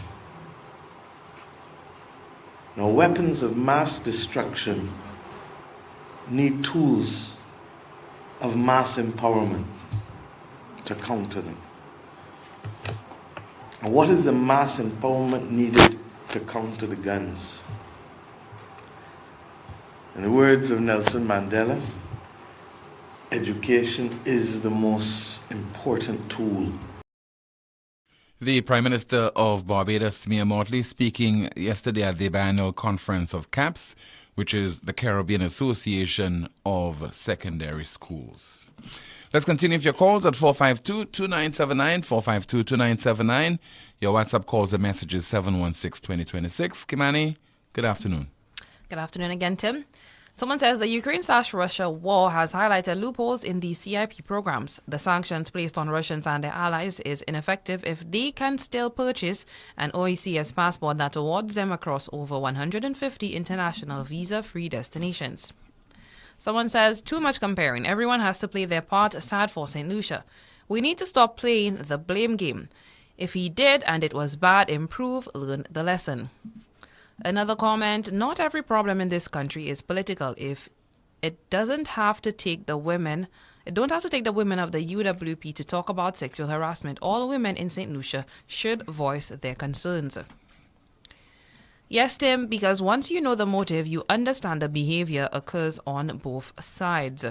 Now, weapons of mass destruction need tools of mass empowerment to counter them. And what is the mass empowerment needed to counter the guns? In the words of Nelson Mandela, education is the most important tool. The Prime Minister of Barbados, Mia Mottley, speaking yesterday at the biannual conference of CAPS, which is the Caribbean Association of Secondary Schools. Let's continue with your calls at 452-2979, 452-2979. Your WhatsApp calls and messages 716-2026. Kimani, good afternoon. Good afternoon again, Tim. Someone says the Ukraine/Russia war has highlighted loopholes in the CIP programs. The sanctions placed on Russians and their allies is ineffective if they can still purchase an OECS passport that awards them across over 150 international visa-free destinations. Someone says, too much comparing. Everyone has to play their part. Sad for St. Lucia. We need to stop playing the blame game. If he did and it was bad, improve, learn the lesson. Another comment, not every problem in this country is political. If it doesn't have to take the women, of the UWP to talk about sexual harassment. All women in St. Lucia should voice their concerns. Yes, Tim, because once you know the motive, you understand the behavior occurs on both sides.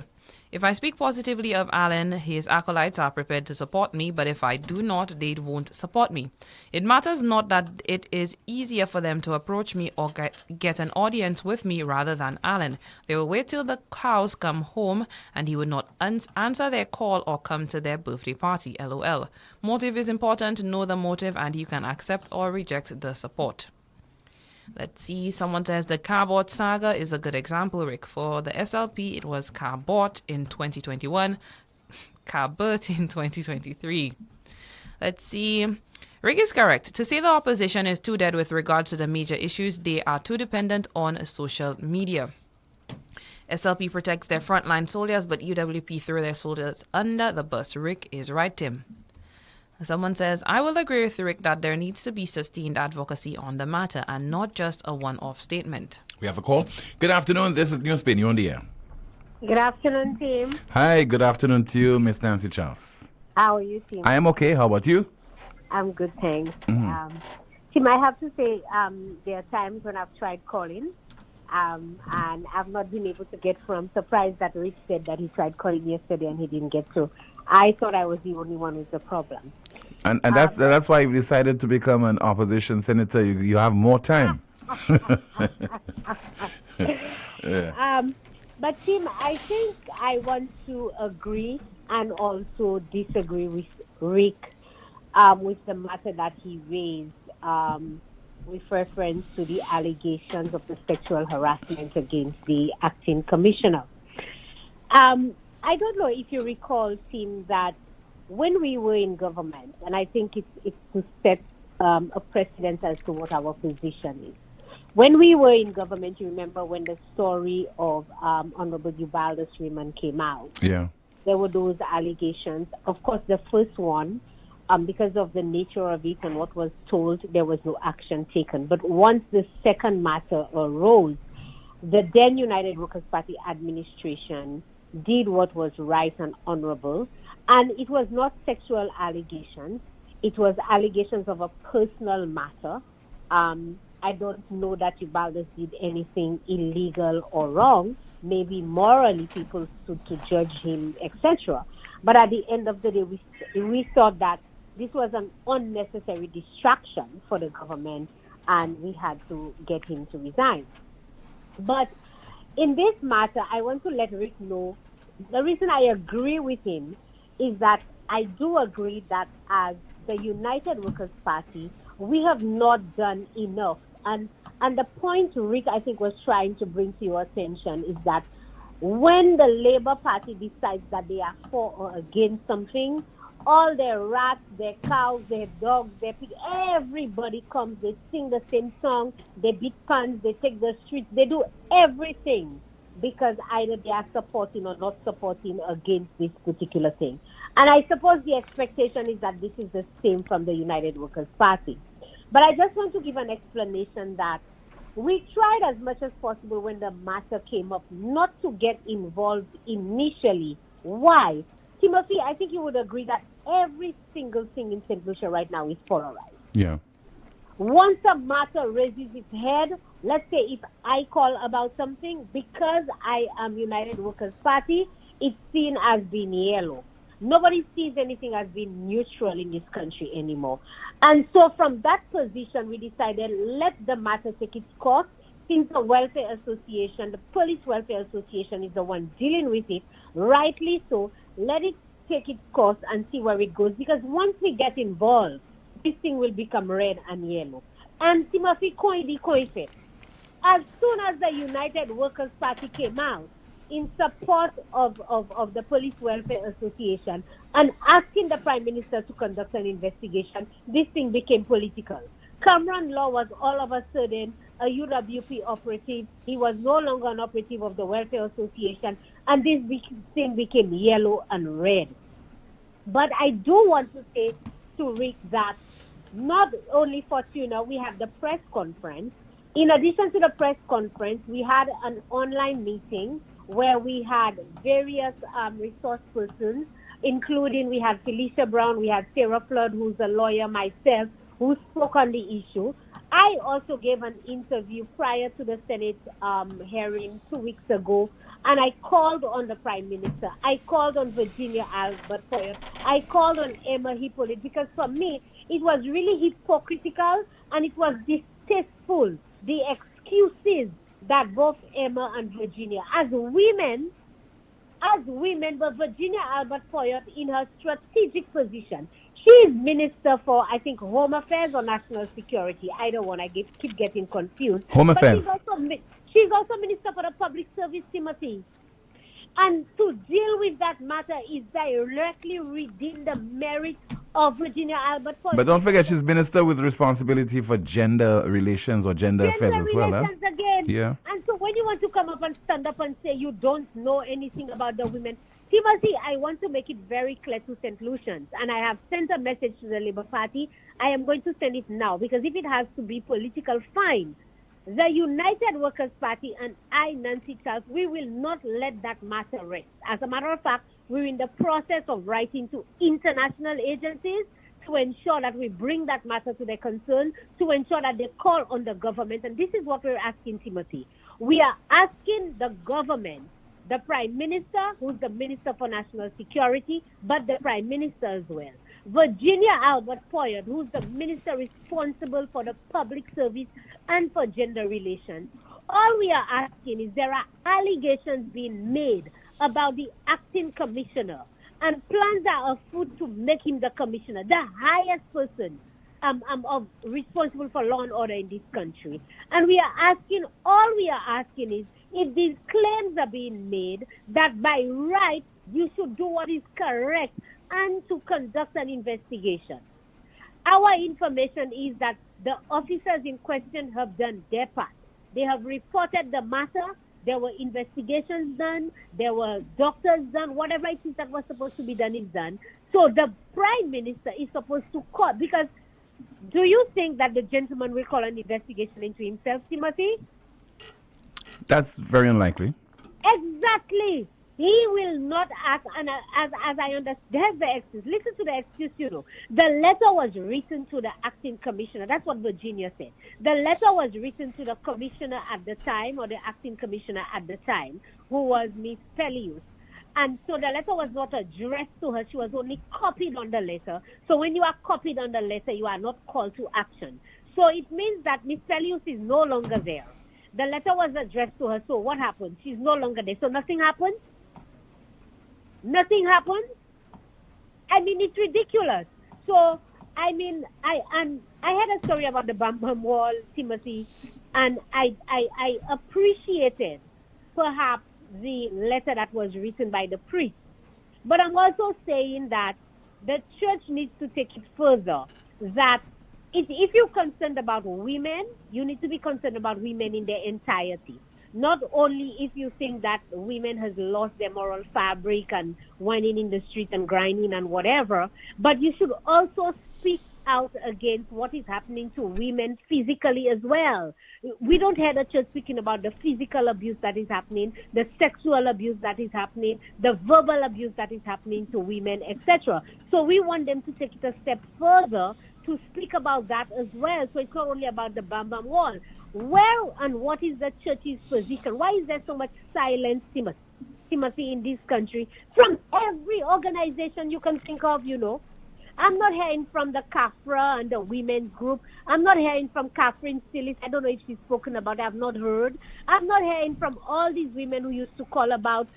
If I speak positively of Alan, his acolytes are prepared to support me, but if I do not, they won't support me. It matters not that it is easier for them to approach me or get an audience with me rather than Alan. They will wait till the cows come home and he would not answer their call or come to their birthday party, LOL. Motive is important, know the motive, and you can accept or reject the support. Let's see, someone says the Carbot saga is a good example, Rick. For the SLP, it was Carbot in 2021, Carbot in 2023. Let's see. Rick is correct. To say the opposition is too dead with regards to the major issues, they are too dependent on social media. SLP protects their frontline soldiers, but UWP throw their soldiers under the bus. Rick is right, Tim. Someone says, I will agree with Rick that there needs to be sustained advocacy on the matter and not just a one-off statement. We have a call. Good afternoon. This is NewsSpin. You're on the air. Good afternoon, team. Hi. Good afternoon to you, Miss Nancy Charles. How are you, team? I am okay. How about you? I'm good, thanks. Mm-hmm. Tim, I have to say there are times when I've tried calling and I've not been able to get through. I'm surprised that Rick said that he tried calling yesterday and he didn't get through. I thought I was the only one with the problem. And that's why you decided to become an opposition senator. You have more time. Yeah. But Tim, I think I want to agree and also disagree with Rick with the matter that he raised with reference to the allegations of the sexual harassment against the acting commissioner. I don't know if you recall, Tim, that when we were in government, and I think it's to set a precedent as to what our position is. When we were in government, you remember when the story of Honorable Ubaldo Freeman came out. Yeah. There were those allegations. Of course, the first one, because of the nature of it and what was told, there was no action taken. But once the second matter arose, the then United Workers' Party administration did what was right and honorable. And it was not sexual allegations. It was allegations of a personal matter. I don't know that Ubaldo did anything illegal or wrong. Maybe morally people stood to judge him, etc. But at the end of the day, we thought that this was an unnecessary distraction for the government and we had to get him to resign. But in this matter, I want to let Rick know the reason I agree with him is that I do agree that as the United Workers' Party, we have not done enough. And the point Rick, I think, was trying to bring to your attention is that when the Labour Party decides that they are for or against something, All their rats, their cows, their dogs, their pig, everybody comes, they sing the same song, they beat pans, they take the streets, they do everything because either they are supporting or not supporting against this particular thing. And I suppose the expectation is that this is the same from the United Workers' Party. But I just want to give an explanation that we tried as much as possible when the matter came up not to get involved initially. Why? Timothy, I think you would agree that every single thing in St. Lucia right now is polarized. Yeah. Once a matter raises its head, let's say if I call about something, because I am United Workers' Party, it's seen as being yellow. Nobody sees anything as being neutral in this country anymore. And so from that position, we decided let the matter take its course. Since the Welfare Association, the Police Welfare Association is the one dealing with it, rightly so, let it take its course and see where it goes. Because once we get involved, this thing will become red and yellow. And Timothy Koife, as soon as the United Workers' Party came out in support of the Police Welfare Association and asking the Prime Minister to conduct an investigation, this thing became political. Cameron Law was all of a sudden a UWP operative. He was no longer an operative of the Welfare Association, and this thing became yellow and red. But I do want to say to Rick that not only Fortuna, we have the press conference. In addition to the press conference, we had an online meeting where we had various resource persons, including we had Felicia Brown, we had Sarah Flood, who's a lawyer, myself, who spoke on the issue. I also gave an interview prior to the Senate hearing 2 weeks ago, and I called on the Prime Minister. I called on Virginia Albert Poyer. I called on Emma Hippolyte, because for me, it was really hypocritical and it was distasteful, the excuses that both Emma and Virginia, as women, but Virginia Albert Poyer in her strategic position, she is Minister for, I think, Home Affairs or National Security. I don't want to keep getting confused. Home Affairs. She's also Minister for the Public Service, Timothy. And to deal with that matter is directly within the merit of Virginia Albert Poyer. But don't forget, she's Minister with responsibility for gender relations or gender affairs as well. Relations again. Yeah. And so when you want to come up and stand up and say you don't know anything about the women, Timothy, I want to make it very clear to St. Lucians, and I have sent a message to the Labour Party. I am going to send it now, because if it has to be political, fine. The United Workers' Party and I, Nancy Charles, we will not let that matter rest. As a matter of fact, we're in the process of writing to international agencies to ensure that we bring that matter to their concern, to ensure that they call on the government. And this is what we're asking, Timothy. We are asking the government, the Prime Minister, who's the Minister for National Security, but the Prime Minister as well. Virginia Albert Poyer, who's the Minister responsible for the public service and for gender relations. All we are asking is there are allegations being made about the acting commissioner, and plans are afoot to make him the commissioner, the highest person responsible for law and order in this country. And all we are asking is, if these claims are being made, that by right you should do what is correct and to conduct an investigation. Our information is that the officers in question have done their part. They have reported the matter. There were investigations done. There were doctors done. Whatever it is that was supposed to be done is done. So the Prime Minister is supposed to call, because do you think that the gentleman will call an investigation into himself, Timothy? That's very unlikely. Exactly. He will not act, and as I understand, there's the excuse. Listen to the excuse, The letter was written to the acting commissioner. That's what Virginia said. The letter was written to the commissioner at the time, or the acting commissioner at the time, who was Miss Pelius. And so the letter was not addressed to her. She was only copied on the letter. So when you are copied on the letter, you are not called to action. So it means that Miss Pelius is no longer there. The letter was addressed to her. So what happened? She's no longer there. So nothing happened? Nothing happened? I mean, it's ridiculous. So, I mean, I had a story about the Bam Bam Wall, Timothy, and I appreciated perhaps the letter that was written by the priest. But I'm also saying that the church needs to take it further. That if you're concerned about women, you need to be concerned about women in their entirety. Not only if you think that women has lost their moral fabric and whining in the street and grinding and whatever, but you should also speak out against what is happening to women physically as well. We don't hear the church speaking about the physical abuse that is happening, the sexual abuse that is happening, the verbal abuse that is happening to women, etc. So we want them to take it a step further to speak about that as well. So it's not only about the Bam Bam Wall. Where and what is the church's position? Why is there so much silence, Timothy, in this country? From every organization you can think of, I'm not hearing from the CAFRA and the women's group. I'm not hearing from Catherine Stillis. I don't know if she's spoken about it. I've not heard. I'm not hearing from all these women who used to call about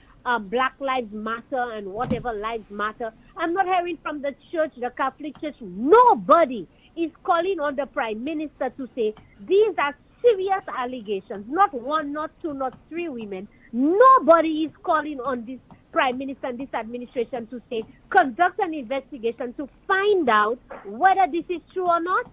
Black Lives Matter and whatever lives matter. I'm not hearing from the church, the Catholic Church. Nobody is calling on the Prime Minister to say, these are serious allegations. Not one, not two, not three women. Nobody is calling on this Prime Minister and this administration to say, conduct an investigation to find out whether this is true or not.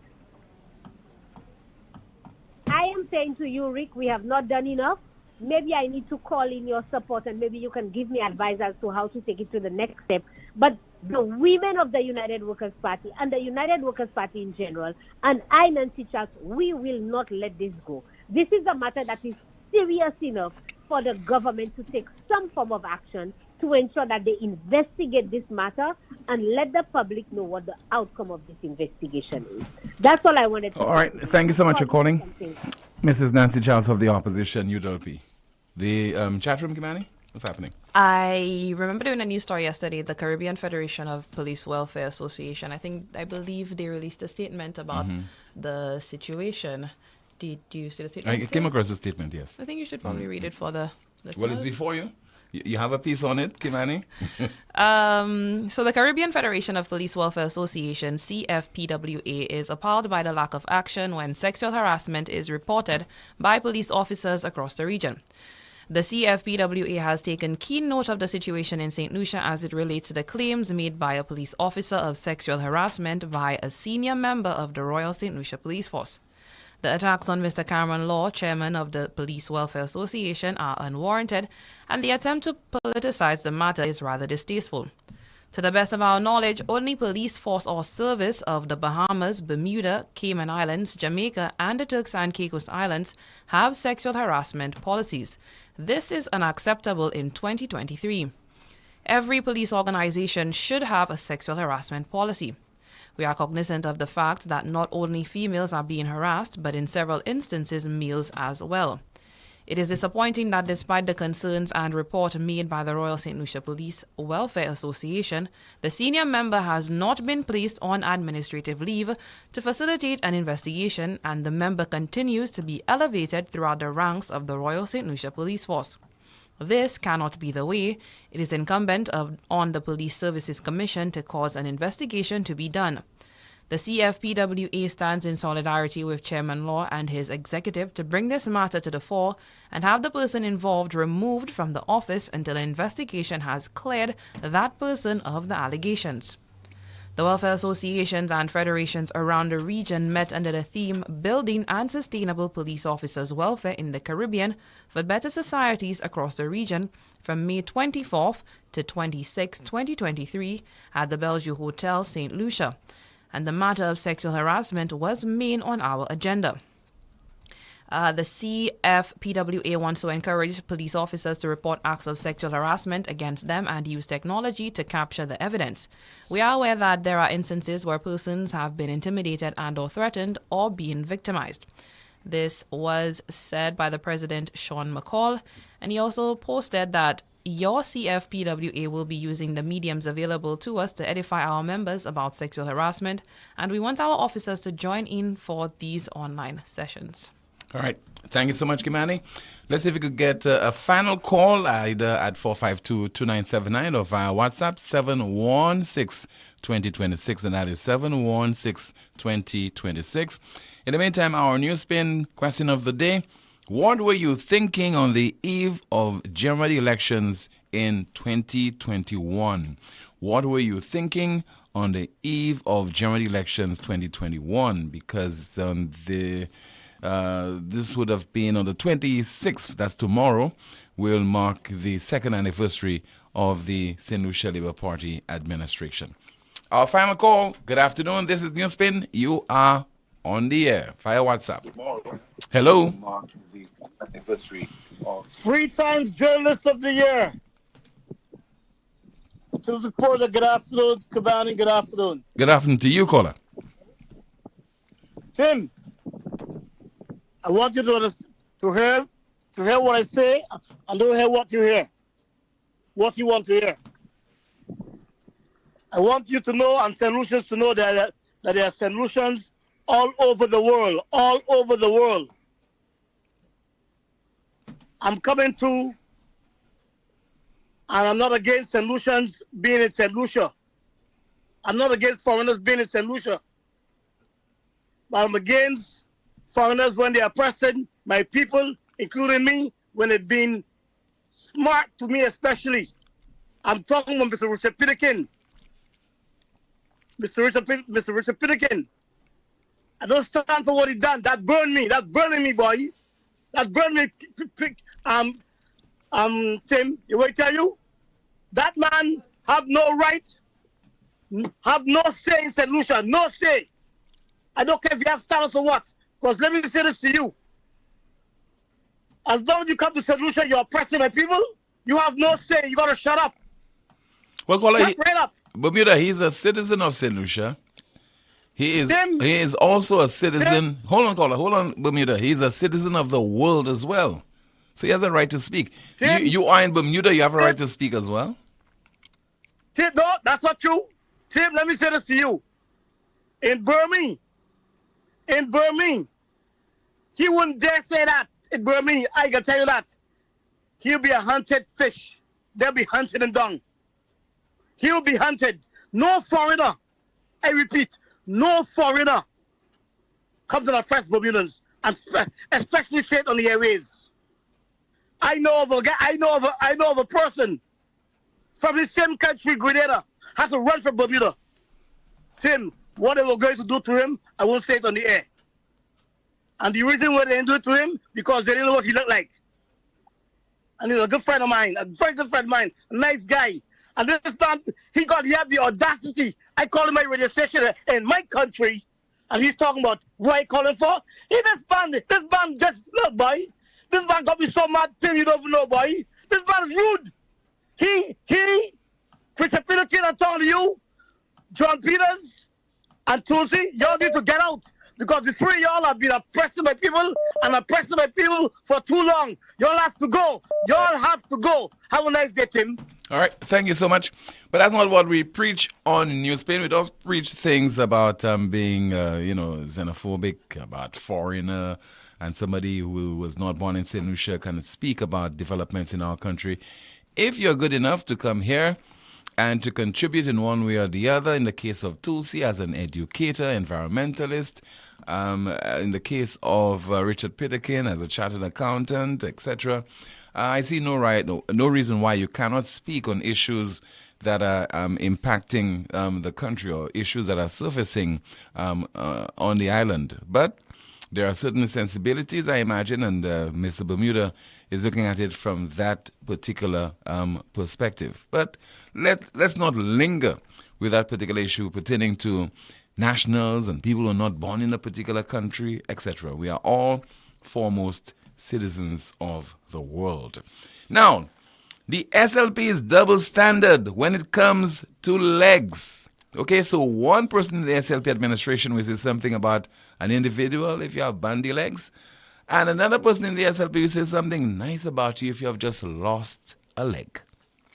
I am saying to you, Rick, we have not done enough. Maybe I need to call in your support and maybe you can give me advice as to how to take it to the next step. But the women of the United Workers' Party and the United Workers' Party in general, and I, Nancy Charles, we will not let this go. This is a matter that is serious enough for the government to take some form of action to ensure that they investigate this matter and let the public know what the outcome of this investigation is. That's all I wanted to say. All right. Thank you so much for calling. Mrs. Nancy Charles of the Opposition, UWP. The chat room, Kimani? What's happening? I remember doing a news story yesterday, the Caribbean Federation of Police Welfare Association. I believe they released a statement about the situation. Did you see the statement? I came across the statement, yes. I think you should probably read it for the listeners. Well, it's before you. You have a piece on it, Kimani? So the Caribbean Federation of Police Welfare Association, CFPWA, is appalled by the lack of action when sexual harassment is reported by police officers across the region. The CFPWA has taken keen note of the situation in St. Lucia as it relates to the claims made by a police officer of sexual harassment by a senior member of the Royal St. Lucia Police Force. The attacks on Mr. Cameron Law, chairman of the Police Welfare Association, are unwarranted, and the attempt to politicize the matter is rather distasteful. To the best of our knowledge, only police force or service of the Bahamas, Bermuda, Cayman Islands, Jamaica, and the Turks and Caicos Islands have sexual harassment policies. This is unacceptable in 2023. Every police organization should have a sexual harassment policy. We are cognizant of the fact that not only females are being harassed, but in several instances, males as well. It is disappointing that despite the concerns and report made by the Royal St. Lucia Police Welfare Association, the senior member has not been placed on administrative leave to facilitate an investigation, and the member continues to be elevated throughout the ranks of the Royal St. Lucia Police Force. This cannot be the way. It is incumbent on the Police Services Commission to cause an investigation to be done. The CFPWA stands in solidarity with Chairman Law and his executive to bring this matter to the fore and have the person involved removed from the office until an investigation has cleared that person of the allegations. The welfare associations and federations around the region met under the theme Building and Sustainable Police Officers' Welfare in the Caribbean for Better Societies Across the Region from May 24th to 26, 2023 at the Bellevue Hotel, St. Lucia. And the matter of sexual harassment was main on our agenda. The CFPWA wants to encourage police officers to report acts of sexual harassment against them and use technology to capture the evidence. We are aware that there are instances where persons have been intimidated and or threatened or being victimized. This was said by the President, Sean McCall, and he also posted that your CFPWA will be using the mediums available to us to edify our members about sexual harassment, and we want our officers to join in for these online sessions. All right. Thank you so much, Kimani. Let's see if we could get a final call either at 452-2979 or via WhatsApp 716-2026, and that is 716-2026. In the meantime, our NewsSpin question of the day: what were you thinking on the eve of general elections in 2021. What were you thinking on the eve of general elections 2021? Because this would have been on the 26th, that's tomorrow, will mark the second anniversary of the St. Lucia Labour Party administration. Our final call. Good afternoon. This is NewsSpin. You are on the air. Via WhatsApp. Hello. Three times Journalist of the Year. To the reporter, good afternoon. Kabani, good afternoon. Good afternoon to you, caller. Tim, I want you to hear what I say and to hear what you hear. What you want to hear. I want you to know and St. Lucians to know that there are St. Lucians all over the world. All over the world. I'm coming to, and I'm not against St. Lucians being in St. Lucia. I'm not against foreigners being in St. Lucia. But I'm against foreigners when they are oppressing my people, including me, when they've been smart to me especially. I'm talking about Mr. Richard Pitakin. Mr. Richard Pitakin. I don't stand for what he done. That burned me. That's burning me, boy. That burned me. Tim, you wait tell you? That man have no right, have no say in St. Lucia. No say. I don't care if you have status or what. Because let me say this to you. As long as you come to St. Lucia, you're oppressing my people. You have no say. You got to shut up. Well, caller, Shut right up. Bermuda, he's a citizen of St. Lucia. He is also a citizen. Hold on, caller. Hold on, Bermuda. He's a citizen of the world as well. So he has a right to speak. You are in Bermuda. You have a right to speak as well. Tim, no, that's not true. Tim, let me say this to you. In Birmingham, he wouldn't dare say that. In Birmingham, I can tell you that. He'll be a hunted fish. They'll be hunted and dung. He'll be hunted. No foreigner, I repeat, no foreigner comes to oppress Bermudans, and especially say it on the airways. I know of a person from the same country, Grenada, had to run from Bermuda. Tim, what they were going to do to him, I won't say it on the air. And the reason why they didn't do it to him, because they didn't know what he looked like. And he's a good friend of mine, a very good friend of mine, a nice guy. And this man, he had the audacity. I call him my radio station in my country, and he's talking about what I call him for. This man just, look, boy, this man got me so mad, Tim, you don't even know, boy. This man is rude. Richard Pitakin, I'm talking to you, John Peters, and Tulsi, y'all need to get out. Because the three of y'all have been oppressing my people and oppressing my people for too long. Y'all have to go. Y'all have to go. Have a nice day, Tim. All right. Thank you so much. But that's not what we preach on NewsSpin. We don't preach things about being, xenophobic, about foreigner, and somebody who was not born in St. Lucia can speak about developments in our country. If you're good enough to come here and to contribute in one way or the other, in the case of Tulsi as an educator, environmentalist, in the case of Richard Pitakin as a chartered accountant, etc., I see no reason why you cannot speak on issues that are impacting the country or issues that are surfacing on the island. But there are certain sensibilities, I imagine, and Mr. Bermuda is looking at it from that particular perspective. But let's not linger with that particular issue pertaining to nationals and people who are not born in a particular country, etc. We are all foremost citizens of the world. Now, the SLP's double standard when it comes to legs. Okay, so one person in the SLP administration will say something about an individual if you have bandy legs, and another person in the SLP will say something nice about you if you have just lost a leg.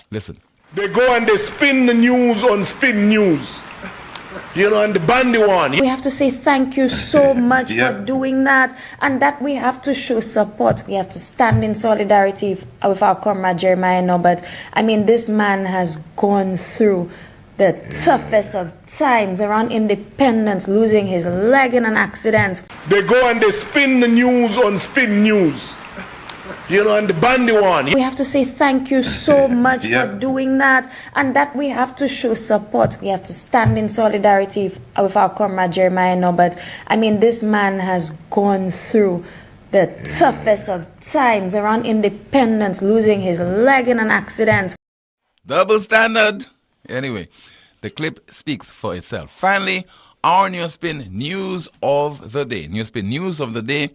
Listen. They go and they spin the news on Spin News. And the bandy one. We have to say thank you so much for doing that, and that we have to show support. We have to stand in solidarity with our comrade Jeremiah Norbert. I mean, this man has gone through the toughest of times around independence, losing his leg in an accident. They go and they spin the news on Spin News. You know, and the bandy one. We have to say thank you so much for doing that, and that we have to show support. We have to stand in solidarity with our comrade Jeremiah Norbert. I mean, this man has gone through the toughest of times around independence, losing his leg in an accident. Double standard. Anyway, the clip speaks for itself. Finally, our NewsSpin news of the day. NewsSpin news of the day.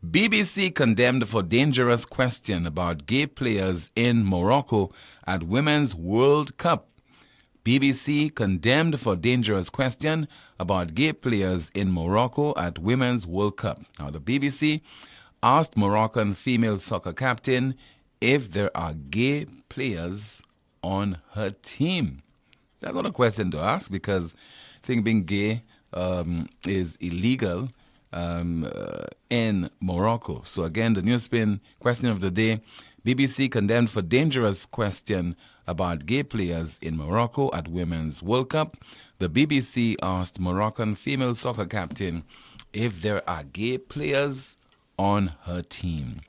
BBC condemned for dangerous question about gay players in Morocco at Women's World Cup. BBC condemned for dangerous question about gay players in Morocco at Women's World Cup. Now, the BBC asked Moroccan female soccer captain if there are gay players on her team. That's not a question to ask, because I think being gay is illegal in Morocco. So again, the NewsSpin question of the day: BBC condemned for dangerous question about gay players in Morocco at Women's World Cup. The BBC asked Moroccan female soccer captain if there are gay players on her team.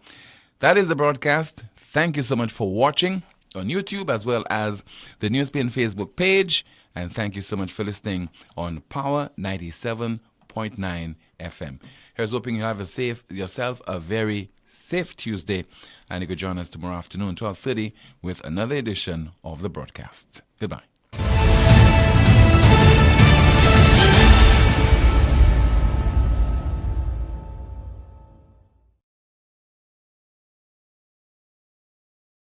That is the broadcast. Thank you so much for watching on YouTube as well as the NewsSpin Facebook page. And thank you so much for listening on Power 97.9 FM. Here's hoping you have yourself a very safe Tuesday, and you could join us tomorrow afternoon, 12:30, with another edition of the broadcast. Goodbye.